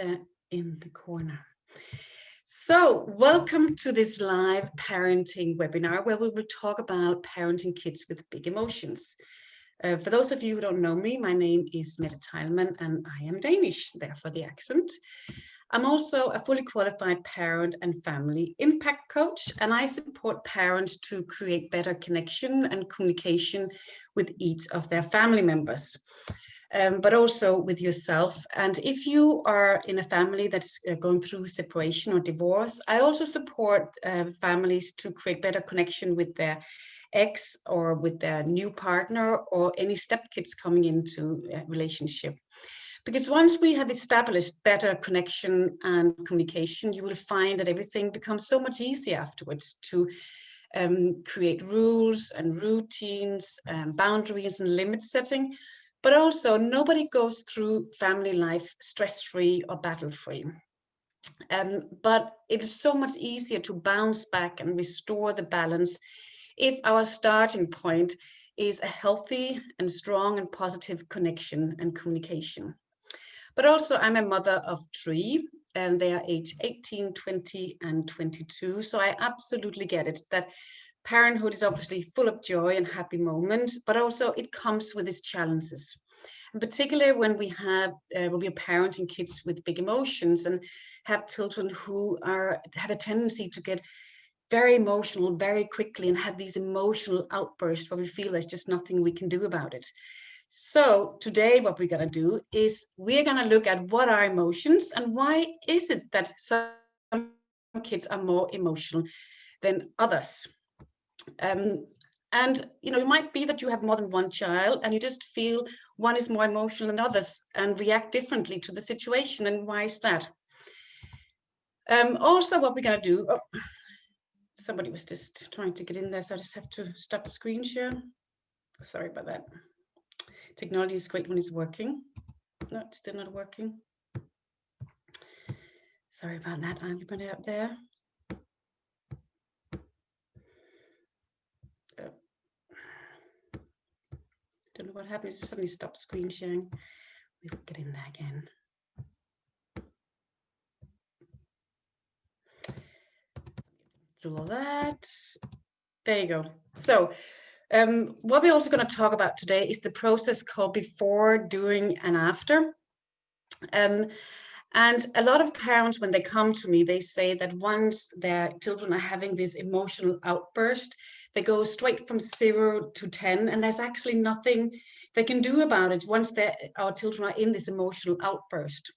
there in the corner. So welcome to this live parenting webinar where we will talk about parenting kids with big emotions. For those of you who don't know me, my name is Mette Teilman and I am Danish, therefore the accent. I'm also a fully qualified parent and family impact coach, and I support parents to create better connection and communication with each of their family members. But also with yourself. And if you are in a family that's going through separation or divorce, I also support families to create better connection with their ex or with their new partner or any stepkids coming into a relationship. Because once we have established better connection and communication, you will find that everything becomes so much easier afterwards to create rules and routines, boundaries and limit setting. But also, nobody goes through family life stress-free or battle-free. But it is so much easier to bounce back and restore the balance if our starting point is a healthy and strong and positive connection and communication. But also, I'm a mother of 3, and they are age 18, 20, and 22. So I absolutely get it that parenthood is obviously full of joy and happy moments, but also it comes with its challenges. In particular, when we are parenting kids with big emotions and have children who have a tendency to get very emotional very quickly and have these emotional outbursts where we feel there's just nothing we can do about it. So today, what we're going to do is we're going to look at what are emotions and why is it that some kids are more emotional than others. And it might be that you have more than one child and you just feel one is more emotional than others and react differently to the situation. And why is that? Also, what we're going to do, somebody was just trying to get in there, so I just have to stop the screen share. Sorry about that. Technology is great when it's working. No, it's still not working. Sorry about that, everybody out there. Don't know what happened. It suddenly stopped screen sharing. We will get in there again. Do all that. There you go. So what we're also going to talk about today is the process called before, during, and after. And a lot of parents, when they come to me, they say that once their children are having this emotional outburst, they go straight from 0 to 10, and there's actually nothing they can do about it once our children are in this emotional outburst.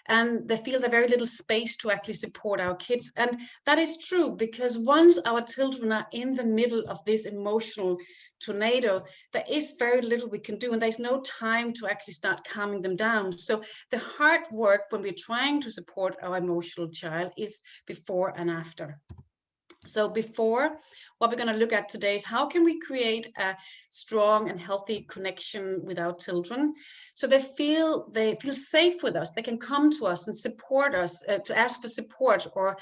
And they feel there's very little space to actually support our kids. And that is true, because once our children are in the middle of this emotional tornado, there is very little we can do, and there's no time to actually start calming them down. So the hard work when we're trying to support our emotional child is before and after. So before, what we're going to look at today is how can we create a strong and healthy connection with our children so they feel safe with us. They can come to us and support us, to ask for support or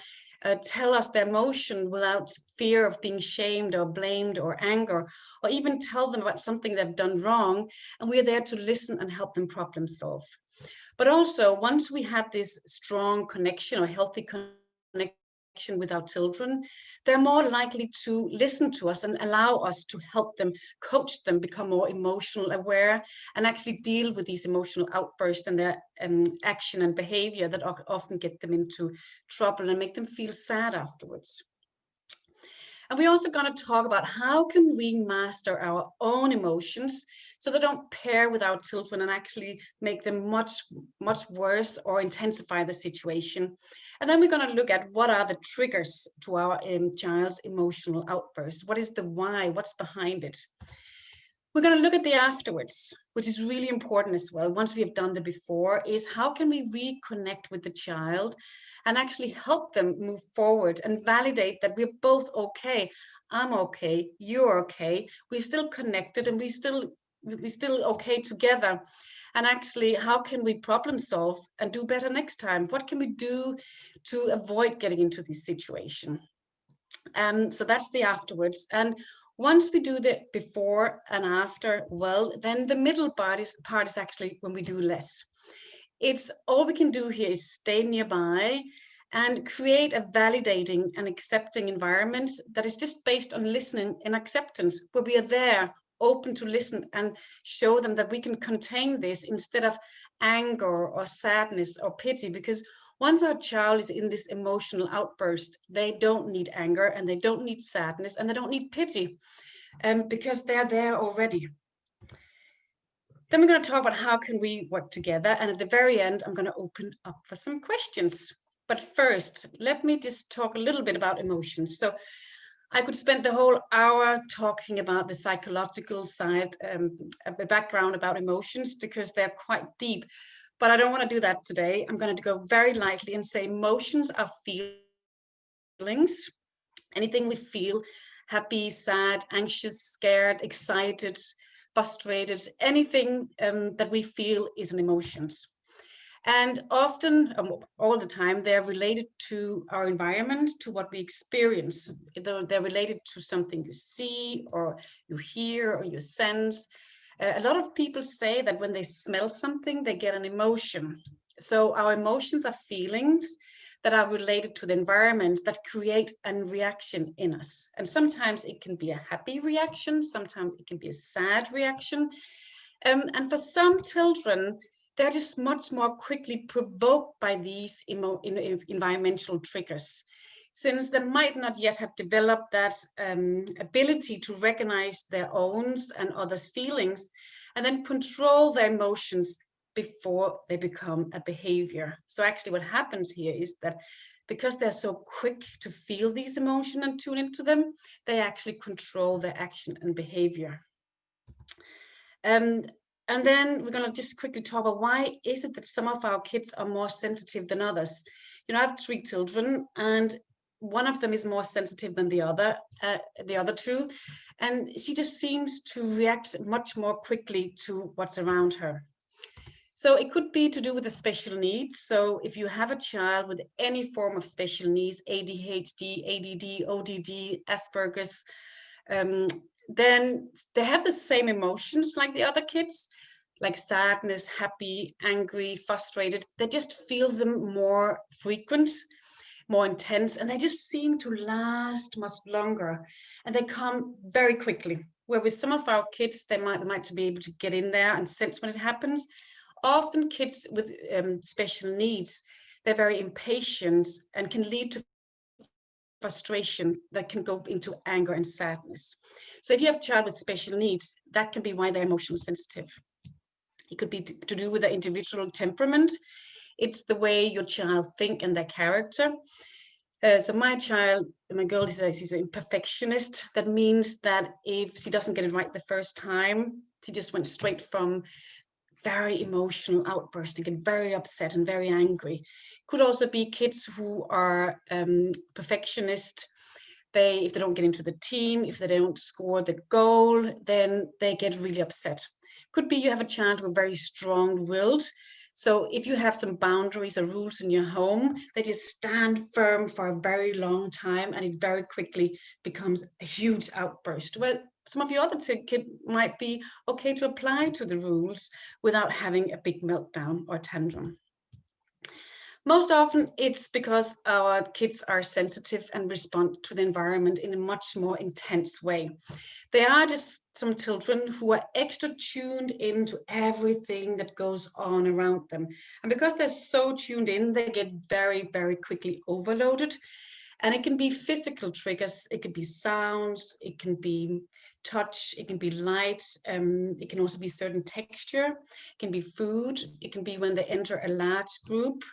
tell us their emotion without fear of being shamed or blamed or anger, or even tell them about something they've done wrong. And we're there to listen and help them problem solve. But also, once we have this strong connection or healthy connection with our children, they're more likely to listen to us and allow us to help them, coach them, become more emotional aware, and actually deal with these emotional outbursts and their action and behavior that often get them into trouble and make them feel sad afterwards. And we're also going to talk about how can we master our own emotions so they don't pair with our children and actually make them much, much worse or intensify the situation. And then we're going to look at what are the triggers to our child's emotional outburst. What is the why? What's behind it? We're going to look at the afterwards, which is really important as well. Once we have done the before, is how can we reconnect with the child and actually help them move forward and validate that we're both okay. I'm okay, you're okay, we're still connected and we're still okay together. And actually, how can we problem solve and do better next time? What can we do to avoid getting into this situation? So that's the afterwards. And once we do the before and after, well, then the middle part is actually when we do less. It's all we can do here is stay nearby and create a validating and accepting environment that is just based on listening and acceptance, where we are there, open to listen and show them that we can contain this instead of anger or sadness or pity. Because once our child is in this emotional outburst, they don't need anger and they don't need sadness and they don't need pity, because they're there already. Then we're going to talk about how can we work together. And at the very end, I'm going to open up for some questions. But first, let me just talk a little bit about emotions. So I could spend the whole hour talking about the psychological side, a background about emotions, because they're quite deep. But I don't want to do that today. I'm going to go very lightly and say emotions are feelings. Anything we feel, happy, sad, anxious, scared, excited, frustrated, anything that we feel is an emotions. And often, all the time, they're related to our environment, to what we experience. They're related to something you see or you hear or you sense. A lot of people say that when they smell something, they get an emotion. So our emotions are feelings that are related to the environment that create a reaction in us. And sometimes it can be a happy reaction, sometimes it can be a sad reaction. And for some children, they're just much more quickly provoked by these environmental triggers, since they might not yet have developed that ability to recognize their own and others' feelings and then control their emotions before they become a behavior. So actually what happens here is that because they're so quick to feel these emotions and tune into them, they actually control their action and behavior. And then we're going to just quickly talk about why is it that some of our kids are more sensitive than others. You know, I have 3 children and one of them is more sensitive than the other two. And she just seems to react much more quickly to what's around her. So it could be to do with the special needs. So if you have a child with any form of special needs, ADHD, ADD, ODD, Asperger's, then they have the same emotions like the other kids, like sadness, happy, angry, frustrated. They just feel them more frequent, more intense, and they just seem to last much longer. And they come very quickly. Where with some of our kids, they might be able to get in there and sense when it happens. Often kids with special needs, they're very impatient and can lead to frustration that can go into anger and sadness. So if you have a child with special needs, that can be why they're emotionally sensitive. It could be to do with their individual temperament. It's the way your child think and their character. So my girl, she's a perfectionist. That means that if she doesn't get it right the first time, she just went straight from very emotional outburst and get very upset and very angry. Could also be kids who are perfectionist. If they don't get into the team, if they don't score the goal, then they get really upset. Could be you have a child who are very strong-willed. So if you have some boundaries or rules in your home, they just stand firm for a very long time and it very quickly becomes a huge outburst. Well, some of your other kids might be okay to apply to the rules without having a big meltdown or tantrum. Most often it's because our kids are sensitive and respond to the environment in a much more intense way. They are just some children who are extra tuned into everything that goes on around them. And because they're so tuned in, they get very, very quickly overloaded. And it can be physical triggers, it could be sounds, it can be touch, it can be light, it can also be certain texture, it can be food, it can be when they enter a large group.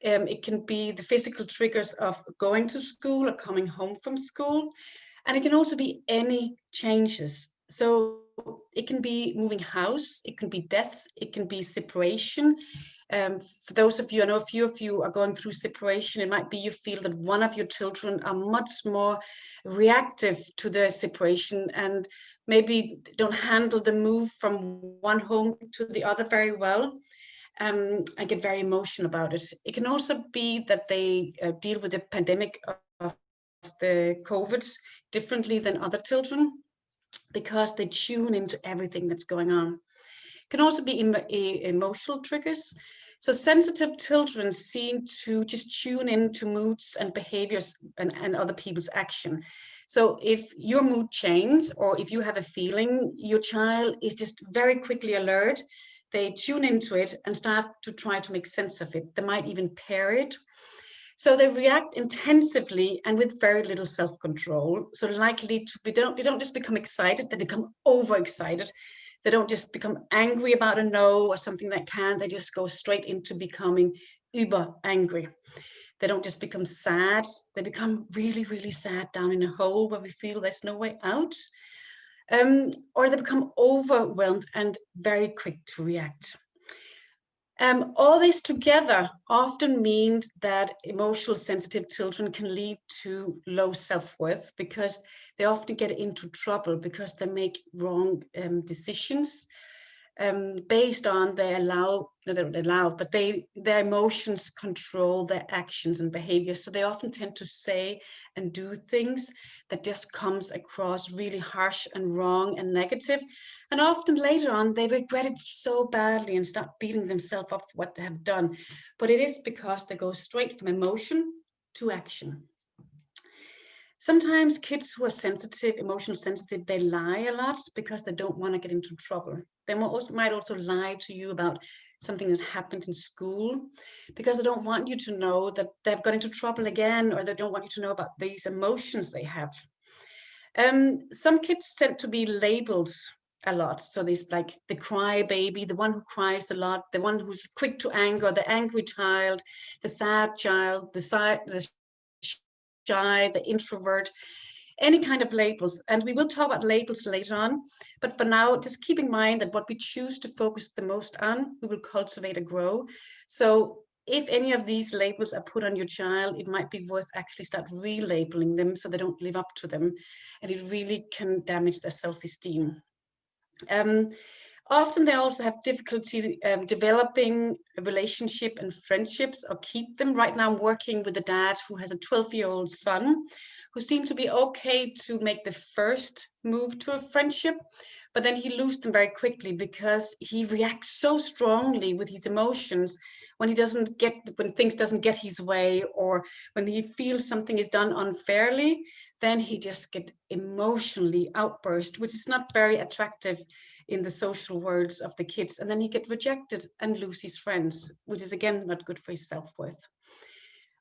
It can be the physical triggers of going to school or coming home from school. And it can also be any changes. So it can be moving house, it can be death, it can be separation. For those of you, I know a few of you are going through separation. It might be you feel that one of your children are much more reactive to the separation and maybe don't handle the move from one home to the other very well. And get very emotional about it. It can also be that they deal with the pandemic of the COVID differently than other children because they tune into everything that's going on. It can also be emotional triggers. So sensitive children seem to just tune into moods and behaviors and other people's action. So if your mood changes or if you have a feeling, your child is just very quickly alert. They tune into it and start to try to make sense of it. They might even pair it. So they react intensively and with very little self-control. So likely to be, they don't just become excited, they become overexcited. They don't just become angry about a no or something that can, they just go straight into becoming uber angry. They don't just become sad, they become really, really sad down in a hole where we feel there's no way out. Or they become overwhelmed and very quick to react. All this together often means that emotional sensitive children can lead to low self-worth because they often get into trouble because they make wrong decisions based on their their emotions control their actions and behaviors. So they often tend to say and do things that just comes across really harsh and wrong and negative. And often later on, they regret it so badly and start beating themselves up for what they have done. But it is because they go straight from emotion to action. Sometimes kids who are sensitive, emotional sensitive, they lie a lot because they don't want to get into trouble. They might also lie to you about something that happened in school because they don't want you to know that they've got into trouble again, or they don't want you to know about these emotions they have. Some kids tend to be labeled a lot. So there's like the cry baby, the one who cries a lot, the one who's quick to anger, the angry child, the sad child, the shy, the introvert, any kind of labels. And we will talk about labels later on. But for now, just keep in mind that what we choose to focus the most on, we will cultivate and grow. So if any of these labels are put on your child, it might be worth actually start relabeling them so they don't live up to them. And it really can damage their self-esteem. Often they also have difficulty developing a relationship and friendships or keep them. Right now I'm working with a dad who has a 12-year-old son who seemed to be okay to make the first move to a friendship, but then he loses them very quickly because he reacts so strongly with his emotions when things doesn't get his way, or when he feels something is done unfairly, then he just get emotionally outburst, which is not very attractive in the social worlds of the kids. And then he get rejected and lose his friends, which is again not good for his self-worth.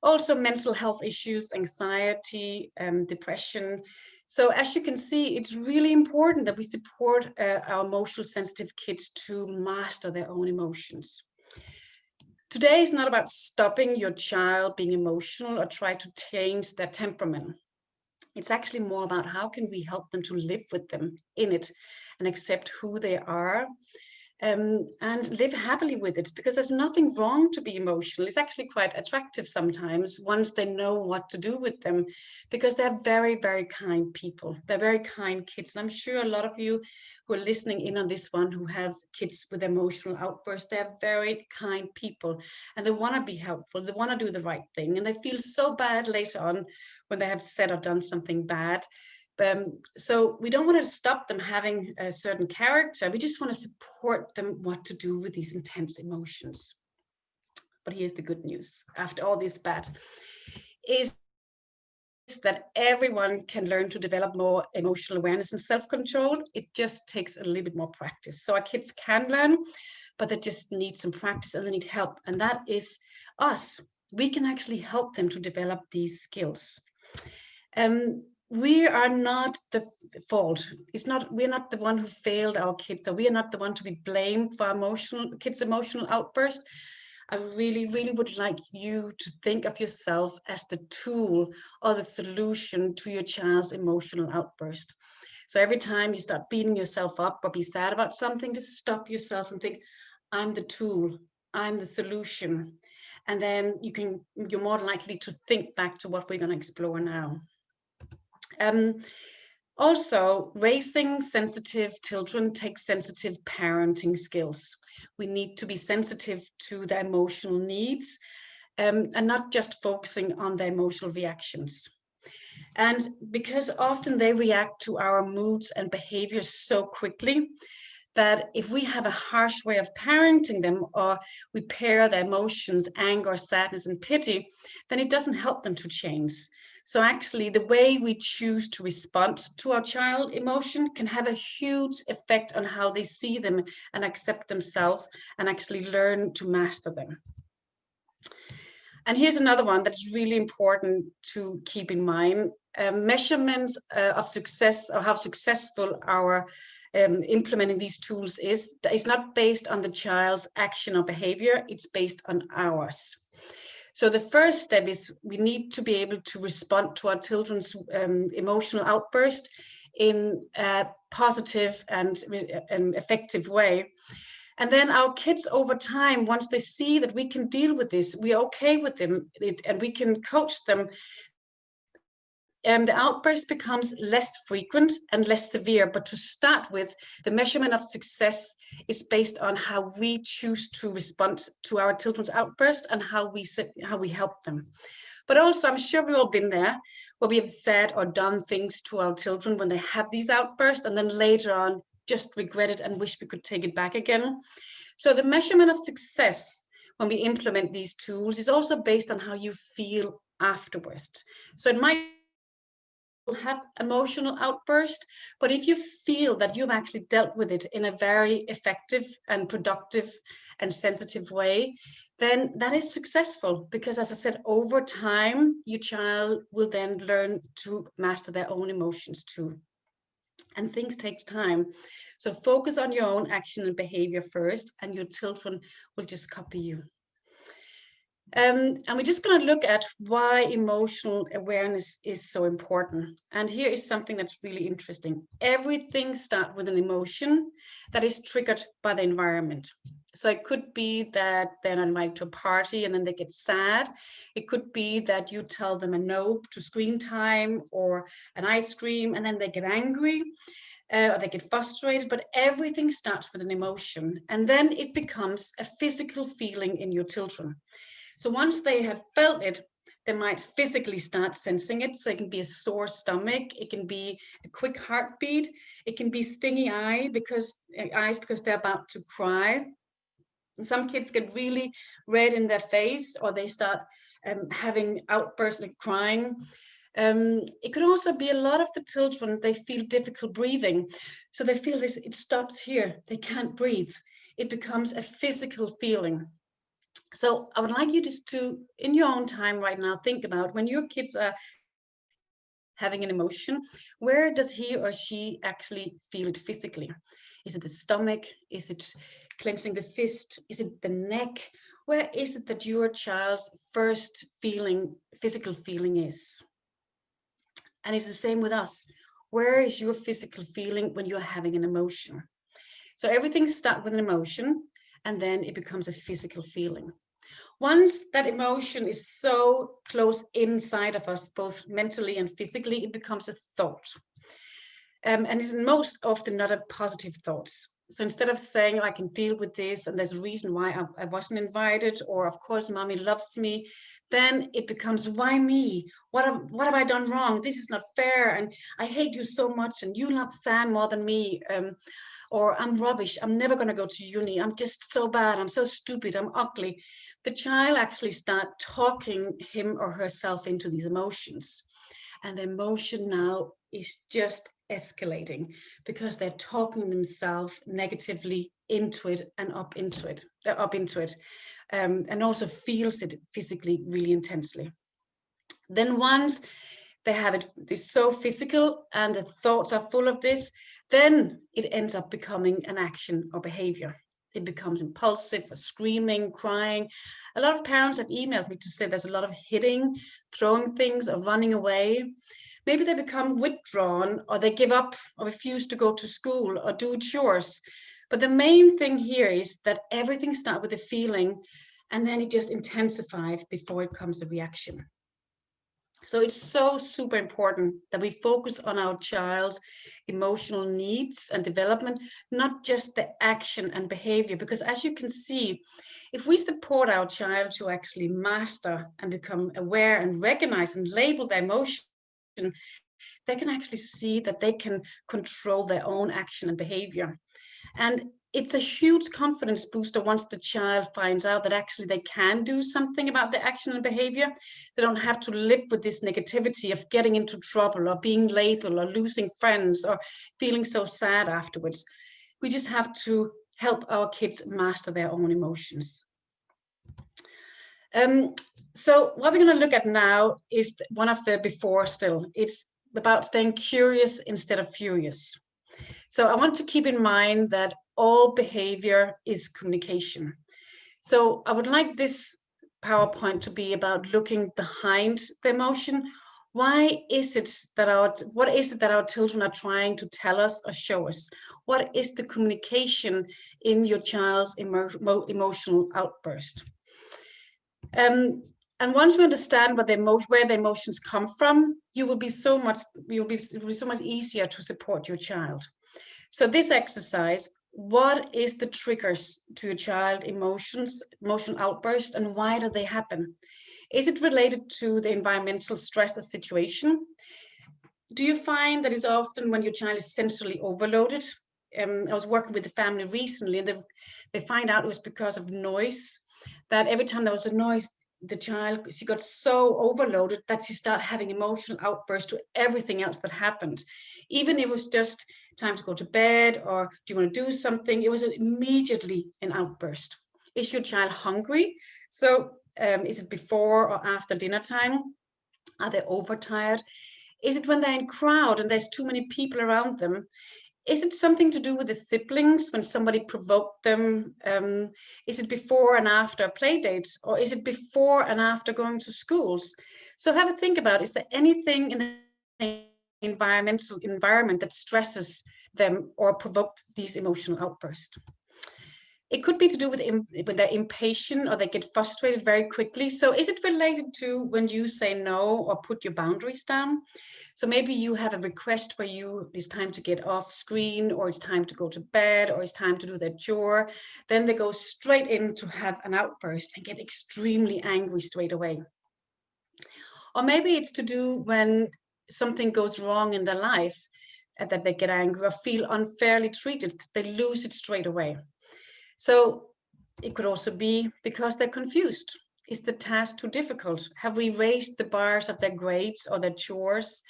Also mental health issues, anxiety, depression. So as you can see, it's really important that we support our emotional sensitive kids to master their own emotions. Today is not about stopping your child being emotional or try to change their temperament. It's actually more about how can we help them to live with them in it and accept who they are, and live happily with it, because there's nothing wrong to be emotional. It's actually quite attractive sometimes once they know what to do with them, because they're very, very kind people. They're very kind kids. And I'm sure a lot of you who are listening in on this one who have kids with emotional outbursts, they're very kind people and they want to be helpful. They want to do the right thing. And they feel so bad later on when they have said or done something bad. So we don't want to stop them having a certain character. We just want to support them what to do with these intense emotions. But here's the good news. After all this bad, is that everyone can learn to develop more emotional awareness and self-control. It just takes a little bit more practice. So our kids can learn, but they just need some practice and they need help. And that is us. We can actually help them to develop these skills. We are not the fault. We're not the one who failed our kids, or we are not the one to be blamed for kids' emotional outburst. I really, really would like you to think of yourself as the tool or the solution to your child's emotional outburst. So every time you start beating yourself up or be sad about something, just stop yourself and think, I'm the tool, I'm the solution. And then you're more likely to think back to what we're going to explore now. Also, raising sensitive children takes sensitive parenting skills. We need to be sensitive to their emotional needs, and not just focusing on their emotional reactions. And because often they react to our moods and behaviors so quickly, that if we have a harsh way of parenting them, or we pair their emotions, anger, sadness, and pity, then it doesn't help them to change. So actually, the way we choose to respond to our child emotion can have a huge effect on how they see them and accept themselves and actually learn to master them. And here's another one that's really important to keep in mind. Measurements of success, or how successful our implementing these tools is not based on the child's action or behavior, it's based on ours. So the first step is we need to be able to respond to our children's emotional outburst in a positive and effective way. And then our kids over time, once they see that we can deal with this, we're okay with them, and we can coach them, the outburst becomes less frequent and less severe. But to start with, the measurement of success is based on how we choose to respond to our children's outburst and how we help them. But also, I'm sure we've all been there, where we have said or done things to our children when they have these outbursts, and then later on just regret it and wish we could take it back again. So the measurement of success when we implement these tools is also based on how you feel afterwards. So it might have emotional outburst, but if you feel that you've actually dealt with it in a very effective and productive and sensitive way, then that is successful, because as I said, over time your child will then learn to master their own emotions too. And things take time, so focus on your own action and behavior first, and your children will just copy you. And we're just going to look at why emotional awareness is so important. And here is something that's really interesting. Everything starts with an emotion that is triggered by the environment. So it could be that they're not invited to a party and then they get sad. It could be that you tell them a no to screen time or an ice cream, and then they get angry. Or they get frustrated, but everything starts with an emotion, and then it becomes a physical feeling in your children. So once they have felt it, they might physically start sensing it. So it can be a sore stomach, it can be a quick heartbeat, it can be stingy eyes because they're about to cry. And some kids get really red in their face, or they start having outbursts and crying. It could also be a lot of the children, they feel difficult breathing. So they feel this, it stops here, they can't breathe. It becomes a physical feeling. So I would like you just to, in your own time right now, think about when your kids are having an emotion, where does he or she actually feel it physically? Is it the stomach? Is it clenching the fist? Is it the neck? Where is it that your child's first feeling, physical feeling is? And it's the same with us. Where is your physical feeling when you're having an emotion? So everything starts with an emotion, and then it becomes a physical feeling. Once that emotion is so close inside of us, both mentally and physically, it becomes a thought. And it's most often not a positive thought. So instead of saying, I can deal with this, and there's a reason why I wasn't invited, or of course, mommy loves me, then it becomes, why me? What have I done wrong? This is not fair. And I hate you so much. And you love Sam more than me. Or I'm rubbish. I'm never going to go to uni. I'm just so bad. I'm so stupid. I'm ugly. The child actually starts talking him or herself into these emotions. And the emotion now is just escalating because they're talking themselves negatively into it and up into it, and also feels it physically really intensely. Then once they have it, it's so physical and the thoughts are full of this, then it ends up becoming an action or behavior. It becomes impulsive, or screaming, crying. A lot of parents have emailed me to say there's a lot of hitting, throwing things, or running away. Maybe they become withdrawn, or they give up, or refuse to go to school, or do chores. But the main thing here is that everything starts with a feeling, and then it just intensifies before it comes a reaction. So it's so super important that we focus on our child's emotional needs and development, not just the action and behavior. Because as you can see, if we support our child to actually master and become aware and recognize and label their emotion, they can actually see that they can control their own action and behavior. And it's a huge confidence booster once the child finds out that actually they can do something about their action and behavior. They don't have to live with this negativity of getting into trouble or being labeled or losing friends or feeling so sad afterwards. We just have to help our kids master their own emotions. So what we're going to look at now is one of the before still. It's about staying curious instead of furious. So I want to keep in mind that all behavior is communication. So I would like this PowerPoint to be about looking behind the emotion. What is it that our children are trying to tell us or show us? What is the communication in your child's emotional outburst? And once you understand where the emotions come from, it will be so much easier to support your child. So this exercise, what is the triggers to your child emotional outburst, and why do they happen? Is it related to the environmental stress or situation? Do you find that it's often when your child is sensorily overloaded? I was working with a family recently, and they find out it was because of noise, that every time there was a noise, she got so overloaded that she started having emotional outbursts to everything else that happened. Even if it was just time to go to bed or do you want to do something, it was immediately an outburst. Is your child hungry? So is it before or after dinner time? Are they overtired? Is it when they're in crowd and there's too many people around them? Is it something to do with the siblings when somebody provoked them? Is it before and after play dates, or is it before and after going to schools? So have a think about, is there anything in the environment that stresses them or provoked these emotional outbursts? It could be to do with when they're impatient or they get frustrated very quickly. So is it related to when you say no or put your boundaries down? So maybe you have a request for it's time to get off screen, or it's time to go to bed, or it's time to do their chore. Then they go straight in to have an outburst and get extremely angry straight away. Or maybe it's to do when something goes wrong in their life and that they get angry or feel unfairly treated. They lose it straight away. So it could also be because they're confused. Is the task too difficult? Have we raised the bars of their grades or their chores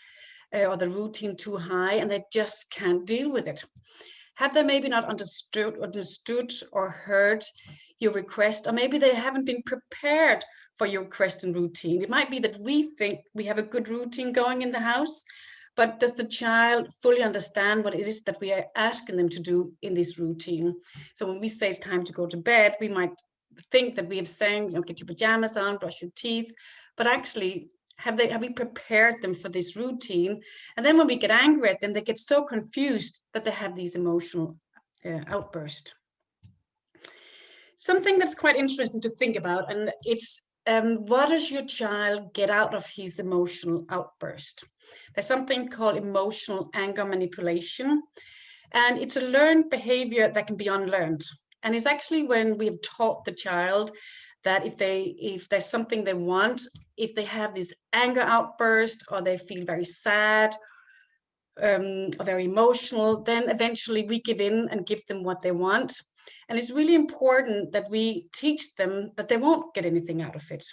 or the routine too high, and they just can't deal with it? Have they maybe not understood or heard your request, or maybe they haven't been prepared for your request and routine? It might be that we think we have a good routine going in the house, but does the child fully understand what it is that we are asking them to do in this routine? So when we say it's time to go to bed, we might think that we have said, get your pajamas on, brush your teeth, but actually, have we prepared them for this routine? And then when we get angry at them, they get so confused that they have these emotional outbursts. Something that's quite interesting to think about, and it's what does your child get out of his emotional outburst? There's something called emotional anger manipulation, and it's a learned behavior that can be unlearned. And it's actually when we have taught the child that if there's something they want, if they have this anger outburst or they feel very sad or very emotional, then eventually we give in and give them what they want. And it's really important that we teach them that they won't get anything out of it.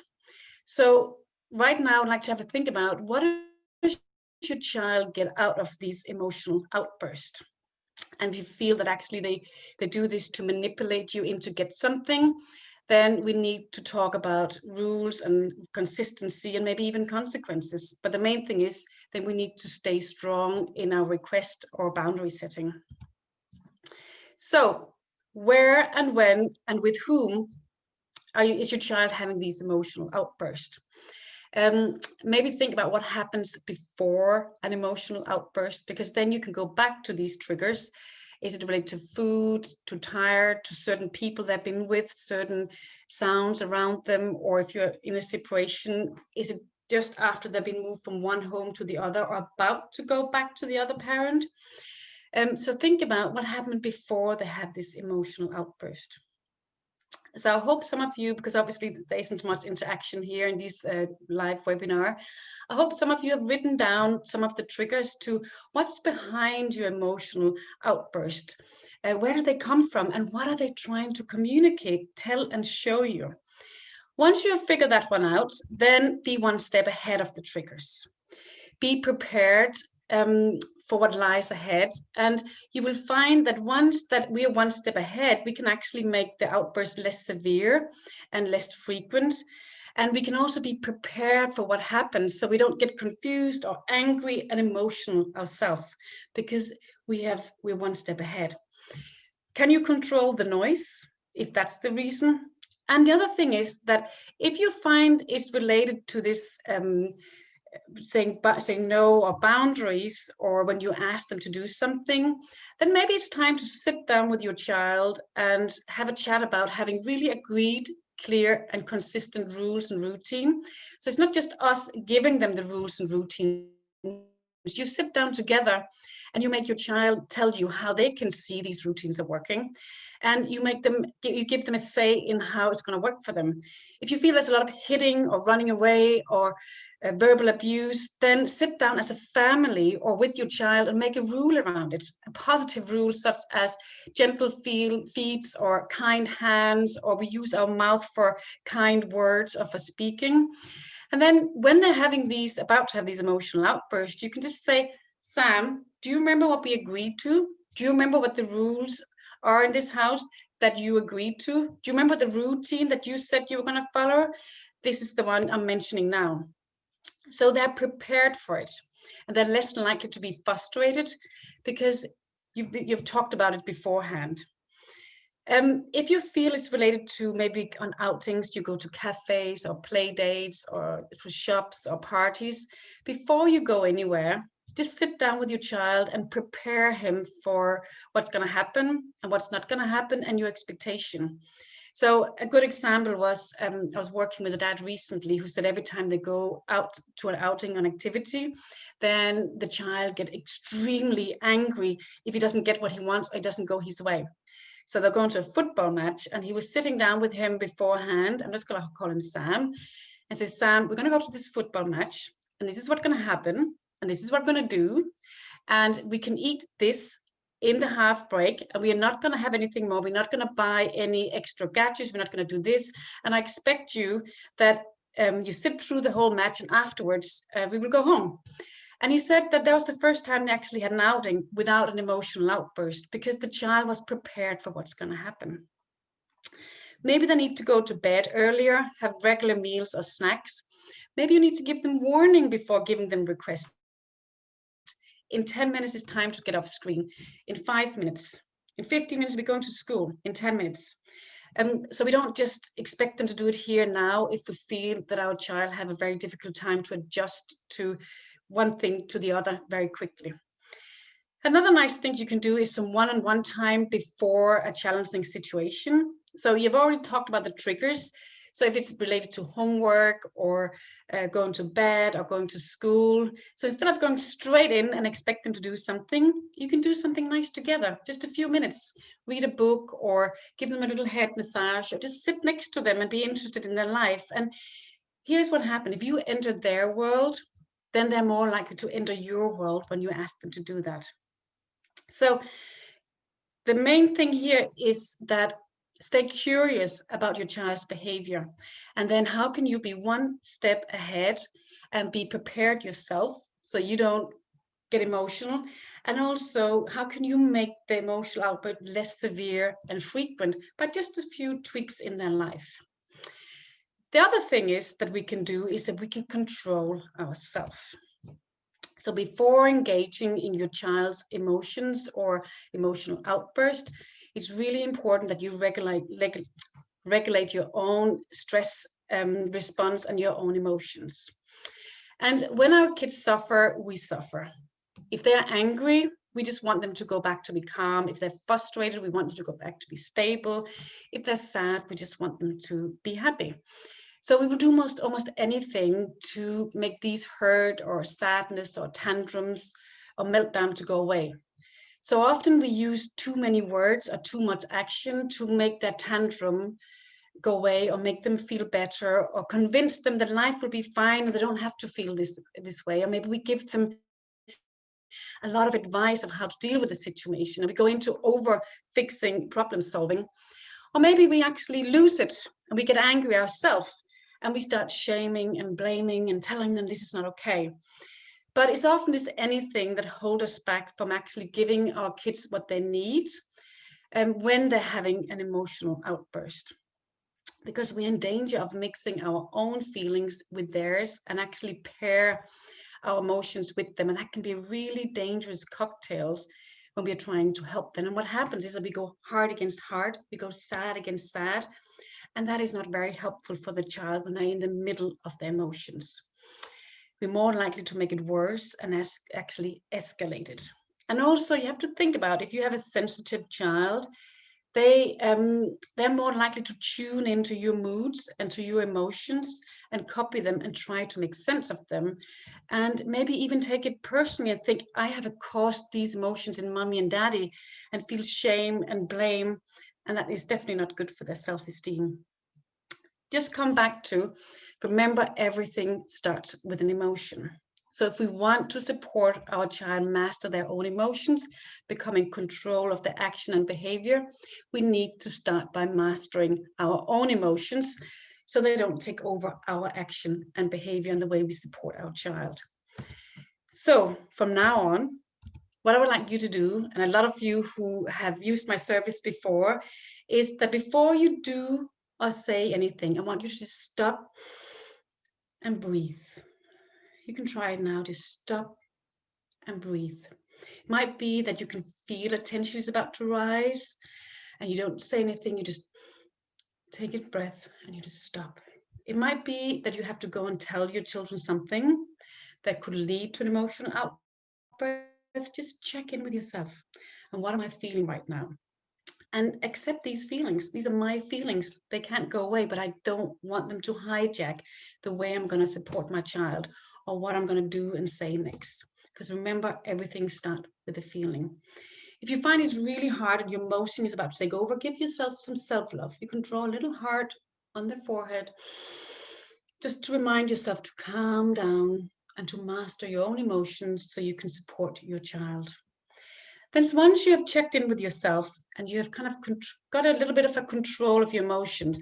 So right now, I'd like to have a think about, what does your child get out of these emotional outbursts? And if you feel that actually they do this to manipulate you into get something, then we need to talk about rules and consistency and maybe even consequences. But the main thing is that we need to stay strong in our request or boundary setting. So where and when and with whom is your child having these emotional outbursts? Maybe think about what happens before an emotional outburst, because then you can go back to these triggers. Is it related to food, to tired, to certain people they've been with, certain sounds around them? Or if you're in a separation, is it just after they've been moved from one home to the other or about to go back to the other parent? So think about what happened before they had this emotional outburst. So I hope some of you, because obviously there isn't much interaction here in this live webinar, I hope some of you have written down some of the triggers to what's behind your emotional outburst. Where do they come from, and what are they trying to communicate, tell, and show you? Once you have figured that one out, then be one step ahead of the triggers. Be prepared for what lies ahead, and you will find that once that we are one step ahead, we can actually make the outburst less severe and less frequent, and we can also be prepared for what happens, so we don't get confused or angry and emotional ourselves, because we're one step ahead. Can you control the noise if that's the reason? And the other thing is that if you find it's related to this saying no or boundaries, or when you ask them to do something, then maybe it's time to sit down with your child and have a chat about having really agreed, clear and consistent rules and routine. So it's not just us giving them the rules and routines. You sit down together and you make your child tell you how they can see these routines are working, and you give them a say in how it's going to work for them. If you feel there's a lot of hitting or running away or verbal abuse, then sit down as a family or with your child and make a rule around it, a positive rule such as gentle feet or kind hands, or we use our mouth for kind words or for speaking. And then when they're about to have these emotional outbursts, you can just say, Sam, do you remember what we agreed to? Do you remember what the rules are in this house that you agreed to? Do you remember the routine that you said you were going to follow? This is the one I'm mentioning now. So they're prepared for it, and they're less likely to be frustrated because you've talked about it beforehand. If you feel it's related to maybe on outings, you go to cafes or play dates or for shops or parties, before you go anywhere, just sit down with your child and prepare him for what's going to happen and what's not going to happen and your expectation. So a good example was, I was working with a dad recently who said every time they go out to an outing, an activity, then the child get extremely angry if he doesn't get what he wants or he doesn't go his way. So they're going to a football match, and he was sitting down with him beforehand. I'm just going to call him Sam and say, Sam, we're going to go to this football match, and this is what's going to happen, and this is what we're going to do, and we can eat this in the half break, and we are not going to have anything more. We're not going to buy any extra gadgets. We're not going to do this. And I expect you that you sit through the whole match, and afterwards we will go home. And he said that was the first time they actually had an outing without an emotional outburst, because the child was prepared for what's going to happen. Maybe they need to go to bed earlier, have regular meals or snacks. Maybe you need to give them warning before giving them requests. In 10 minutes, it's time to get off screen. In 5 minutes, in 15 minutes, we're going to school. In 10 minutes. So we don't just expect them to do it here now if we feel that our child have a very difficult time to adjust to one thing to the other very quickly. Another nice thing you can do is some one-on-one time before a challenging situation. So you've already talked about the triggers. So if it's related to homework or going to bed or going to school, so instead of going straight in and expect them to do something, you can do something nice together, just a few minutes. Read a book or give them a little head massage, or just sit next to them and be interested in their life. And here's what happened. If you enter their world, then they're more likely to enter your world when you ask them to do that. So the main thing here is that stay curious about your child's behavior. And then how can you be one step ahead and be prepared yourself so you don't get emotional? And also, how can you make the emotional output less severe and frequent by just a few tweaks in their life? The other thing is that we can do is that we can control ourselves. So before engaging in your child's emotions or emotional outburst, it's really important that you regulate your own stress response and your own emotions. And when our kids suffer, we suffer. If they're angry, we just want them to go back to be calm. If they're frustrated, we want them to go back to be stable. If they're sad, we just want them to be happy. So we will do almost anything to make these hurt or sadness or tantrums or meltdown to go away. So often we use too many words or too much action to make that tantrum go away, or make them feel better, or convince them that life will be fine and they don't have to feel this way. Or maybe we give them a lot of advice of how to deal with the situation, and we go into over fixing, problem solving. Or maybe we actually lose it and we get angry ourselves and we start shaming and blaming and telling them this is not okay. But it's often this anything that holds us back from actually giving our kids what they need when they're having an emotional outburst. Because we're in danger of mixing our own feelings with theirs and actually pair our emotions with them. And that can be really dangerous cocktails when we're trying to help them. And what happens is that we go hard against hard, we go sad against sad. And that is not very helpful for the child when they're in the middle of their emotions. We're more likely to make it worse and actually escalate it. And also you have to think about, if you have a sensitive child, they're more likely to tune into your moods and to your emotions and copy them and try to make sense of them, and maybe even take it personally and think, I have caused these emotions in mommy and daddy, and feel shame and blame, and that is definitely not good for their self-esteem. Just come back to, remember, everything starts with an emotion. So if we want to support our child master their own emotions, become in control of their action and behavior, we need to start by mastering our own emotions so they don't take over our action and behavior and the way we support our child. So from now on, what I would like you to do, and a lot of you who have used my service before, is that before you do or say anything, I want you to just stop and breathe. You can try it now. Just stop and breathe. It might be that you can feel a tension is about to rise and you don't say anything. You just take a breath and you just stop. It might be that you have to go and tell your children something that could lead to an emotional outburst. Just check in with yourself. And what am I feeling right now? And accept these feelings. These are my feelings. They can't go away, but I don't want them to hijack the way I'm going to support my child or what I'm going to do and say next. Because remember, everything starts with a feeling. If you find it's really hard and your emotion is about to take over, give yourself some self-love. You can draw a little heart on the forehead, just to remind yourself to calm down and to master your own emotions so you can support your child. Then once you have checked in with yourself and you have kind of got a little bit of a control of your emotions,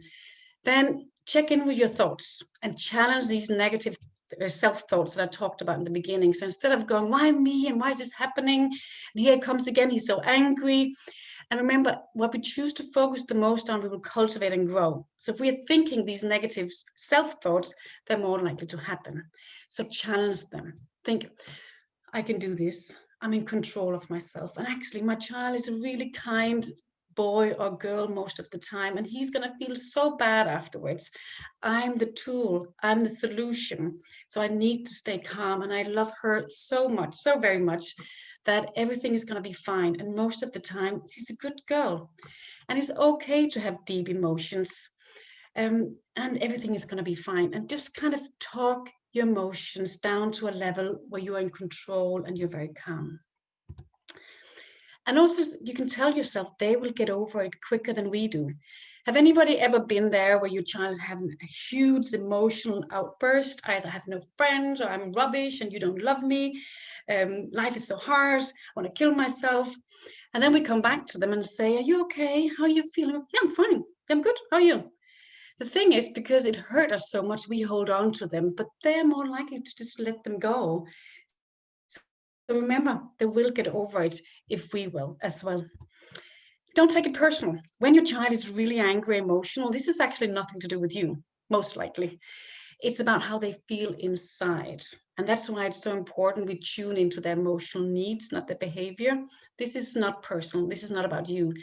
then check in with your thoughts and challenge these negative self-thoughts that I talked about in the beginning. So instead of going, why me and why is this happening? And here it comes again, he's so angry. And remember, what we choose to focus the most on, we will cultivate and grow. So if we're thinking these negative self-thoughts, they're more likely to happen. So challenge them. Think, I can do this. I'm in control of myself. And actually, my child is a really kind boy or girl most of the time, and he's going to feel so bad afterwards. I'm the tool. I'm the solution. So I need to stay calm. And I love her so much, so very much, that everything is going to be fine. And most of the time, she's a good girl. And it's okay to have deep emotions. And everything is going to be fine. And just kind of talk your emotions down to a level where you're in control and you're very calm. And also, you can tell yourself they will get over it quicker than we do. Have anybody ever been there where your child having a huge emotional outburst, either have no friends or I'm rubbish and you don't love me, life is so hard, I want to kill myself. And then we come back to them and say, are you okay? How are you feeling? Yeah, I'm fine. I'm good. How are you? The thing is, because it hurt us so much, we hold on to them, but they're more likely to just let them go. So remember, they will get over it if we will as well. Don't take it personal. When your child is really angry, emotional, this is actually nothing to do with you, most likely. It's about how they feel inside. And that's why it's so important we tune into their emotional needs, not their behavior. This is not personal. This is not about you.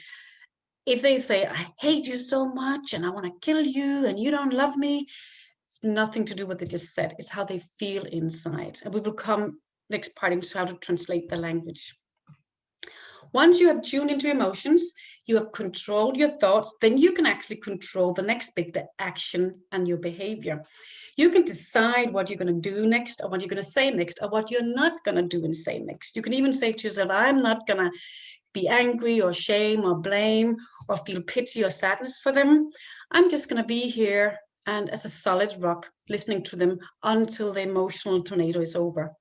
If they say, I hate you so much and I want to kill you and you don't love me, it's nothing to do with what they just said. It's how they feel inside. And we will come next part into how to translate the language. Once you have tuned into emotions, you have controlled your thoughts, then you can actually control the next bit, the action and your behavior. You can decide what you're going to do next or what you're going to say next or what you're not going to do and say next. You can even say to yourself, I'm not going to be angry or shame or blame or feel pity or sadness for them. I'm just going to be here and as a solid rock, listening to them until the emotional tornado is over.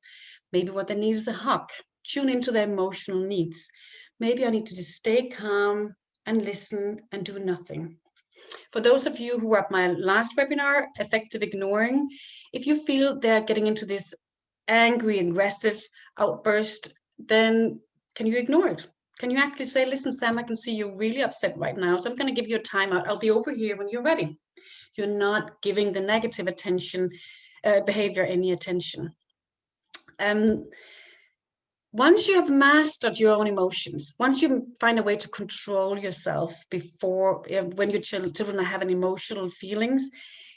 Maybe what they need is a hug. Tune into their emotional needs. Maybe I need to just stay calm and listen and do nothing. For those of you who were at my last webinar, Effective Ignoring, if you feel they're getting into this angry, aggressive outburst, then can you ignore it? Can you actually say, listen, Sam, I can see you're really upset right now, so I'm going to give you a timeout. I'll be over here when you're ready. You're not giving the negative behavior any attention. Once you have mastered your own emotions, once you find a way to control yourself before, when your children are having emotional feelings,